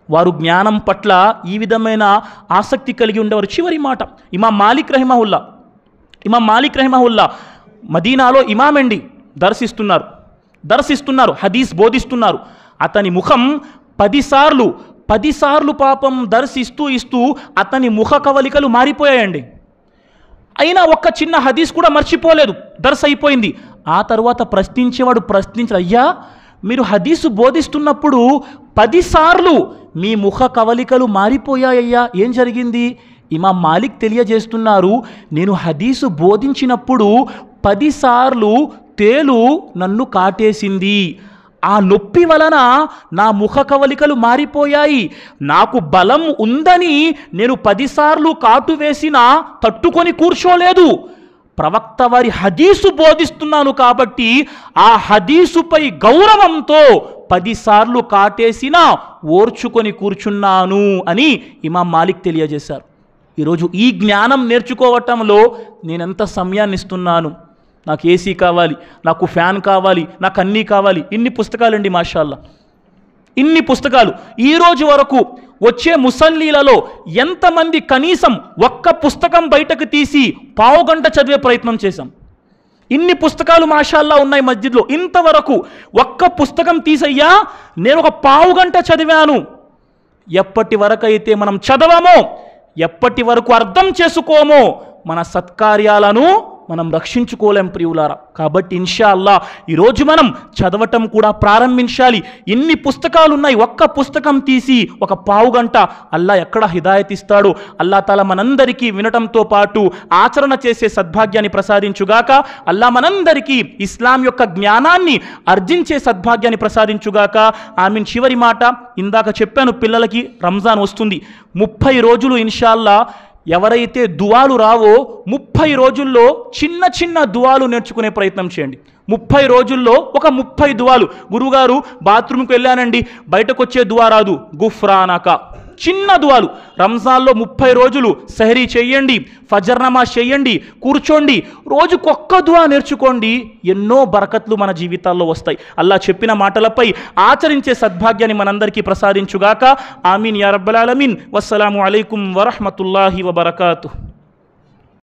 వారు జ్ఞానం పట్ల ఈ విధమైన ఆసక్తి కలిగి ఉండేవారు. చివరి మాట, ఇమాం మాలిక్ రహిమహుల్లా మదీనాలో ఇమామండి, దర్శిస్తున్నారు, హదీస్ బోధిస్తున్నారు. అతని ముఖం 10 సార్లు పాపం దర్శిస్తూ అతని ముఖ కవలికలు మారిపోయాయండి. అయినా ఒక్క చిన్న హదీస్ కూడా మర్చిపోలేదు, దర్శ అయిపోయింది. ఆ తర్వాత ప్రశ్నించేవాడు ప్రశ్నించాడు, అయ్యా మీరు హదీసు బోధిస్తున్నప్పుడు 10 సార్లు మీ ముఖ కవలికలు మారిపోయాయ్యా, ఏం జరిగింది? ఇమాం మాలిక్ తెలియజేస్తున్నారు, నేను హదీసు బోధించినప్పుడు 10 సార్లు తేలు నన్ను కాటేసింది. ఆ నొప్పి వలన నా ముఖ కవలికలు మారిపోయాయి. నాకు బలం ఉందని నేను 10 సార్లు కాటు వేసినా తట్టుకొని కూర్చోలేదు. ప్రవక్త వారి హదీసు బోధిస్తున్నాను కాబట్టి ఆ హదీసుపై గౌరవంతో 10 సార్లు కాటేసినా ఓర్చుకొని కూర్చున్నాను అని ఇమాం మాలిక్ తెలియజేశారు. ఈరోజు ఈ జ్ఞానం నేర్చుకోవటంలో నేనెంత సమయాన్ని ఇస్తున్నాను? నాకు ఏసీ కావాలి, నాకు ఫ్యాన్ కావాలి, నాకు అన్నీ కావాలి. ఇన్ని పుస్తకాలండి మాషాల్లా, ఇన్ని పుస్తకాలు. ఈరోజు వరకు వచ్చే ముసల్లీలలో ఎంతమంది కనీసం ఒక్క పుస్తకం బయటకు తీసి పావుగంట చదివే ప్రయత్నం చేశాం? ఇన్ని పుస్తకాలు మాషాల్లా ఉన్నాయి మస్జిద్లో. ఇంతవరకు ఒక్క పుస్తకం తీసయ్యా నేను ఒక పావుగంట చదివాను. ఎప్పటి వరకు అయితే మనం చదవమో, ఎప్పటి వరకు అర్థం చేసుకోమో, మన సత్కార్యాలను మనం రక్షించుకోలేం ప్రియులారా. కాబట్టి ఇన్షా అల్లా ఈరోజు మనం చదవటం కూడా ప్రారంభించాలి. ఇన్ని పుస్తకాలు ఉన్నాయి, ఒక్క పుస్తకం తీసి ఒక పావుగంట అల్లా ఎక్కడ హిదాయత్ ఇస్తాడు. అల్లా తాలా మనందరికీ వినటంతో పాటు ఆచరణ చేసే సద్భాగ్యాన్ని ప్రసాదించుగాక. అల్లా మనందరికీ ఇస్లాం యొక్క జ్ఞానాన్ని అర్జించే సద్భాగ్యాన్ని ప్రసాదించుగాక. ఆమీన్. చివరి మాట, ఇందాక చెప్పాను పిల్లలకి రంజాన్ వస్తుంది. 30 రోజులు ఇన్షా అల్లా ఎవరైతే దువాలు రావో 30 రోజుల్లో చిన్న చిన్న దువాలు నేర్చుకునే ప్రయత్నం చేయండి. 30 రోజుల్లో ఒక 30 దువాలు. గురువుగారు బాత్రూమ్కి వెళ్ళానండి, బయటకు వచ్చే దువా రాదు, గుఫ్రానక, చిన్న దువాలు. రంజాన్లో 30 రోజులు సెహరీ చేయండి, ఫజర్ నమాజ్ చేయండి, కూర్చోండి, రోజుకొక్క దువా నేర్చుకోండి. ఎన్నో బరకత్లు మన జీవితాల్లో వస్తాయి. అల్లా చెప్పిన మాటలపై ఆచరించే సద్భాగ్యాన్ని మనందరికీ ప్రసాదించుగాక. ఆమీన్ యా రబ్బల్ ఆలమీన్. వస్సలాము అలైకుం వరహ్మతుల్లాహి వబరకాతుహ్.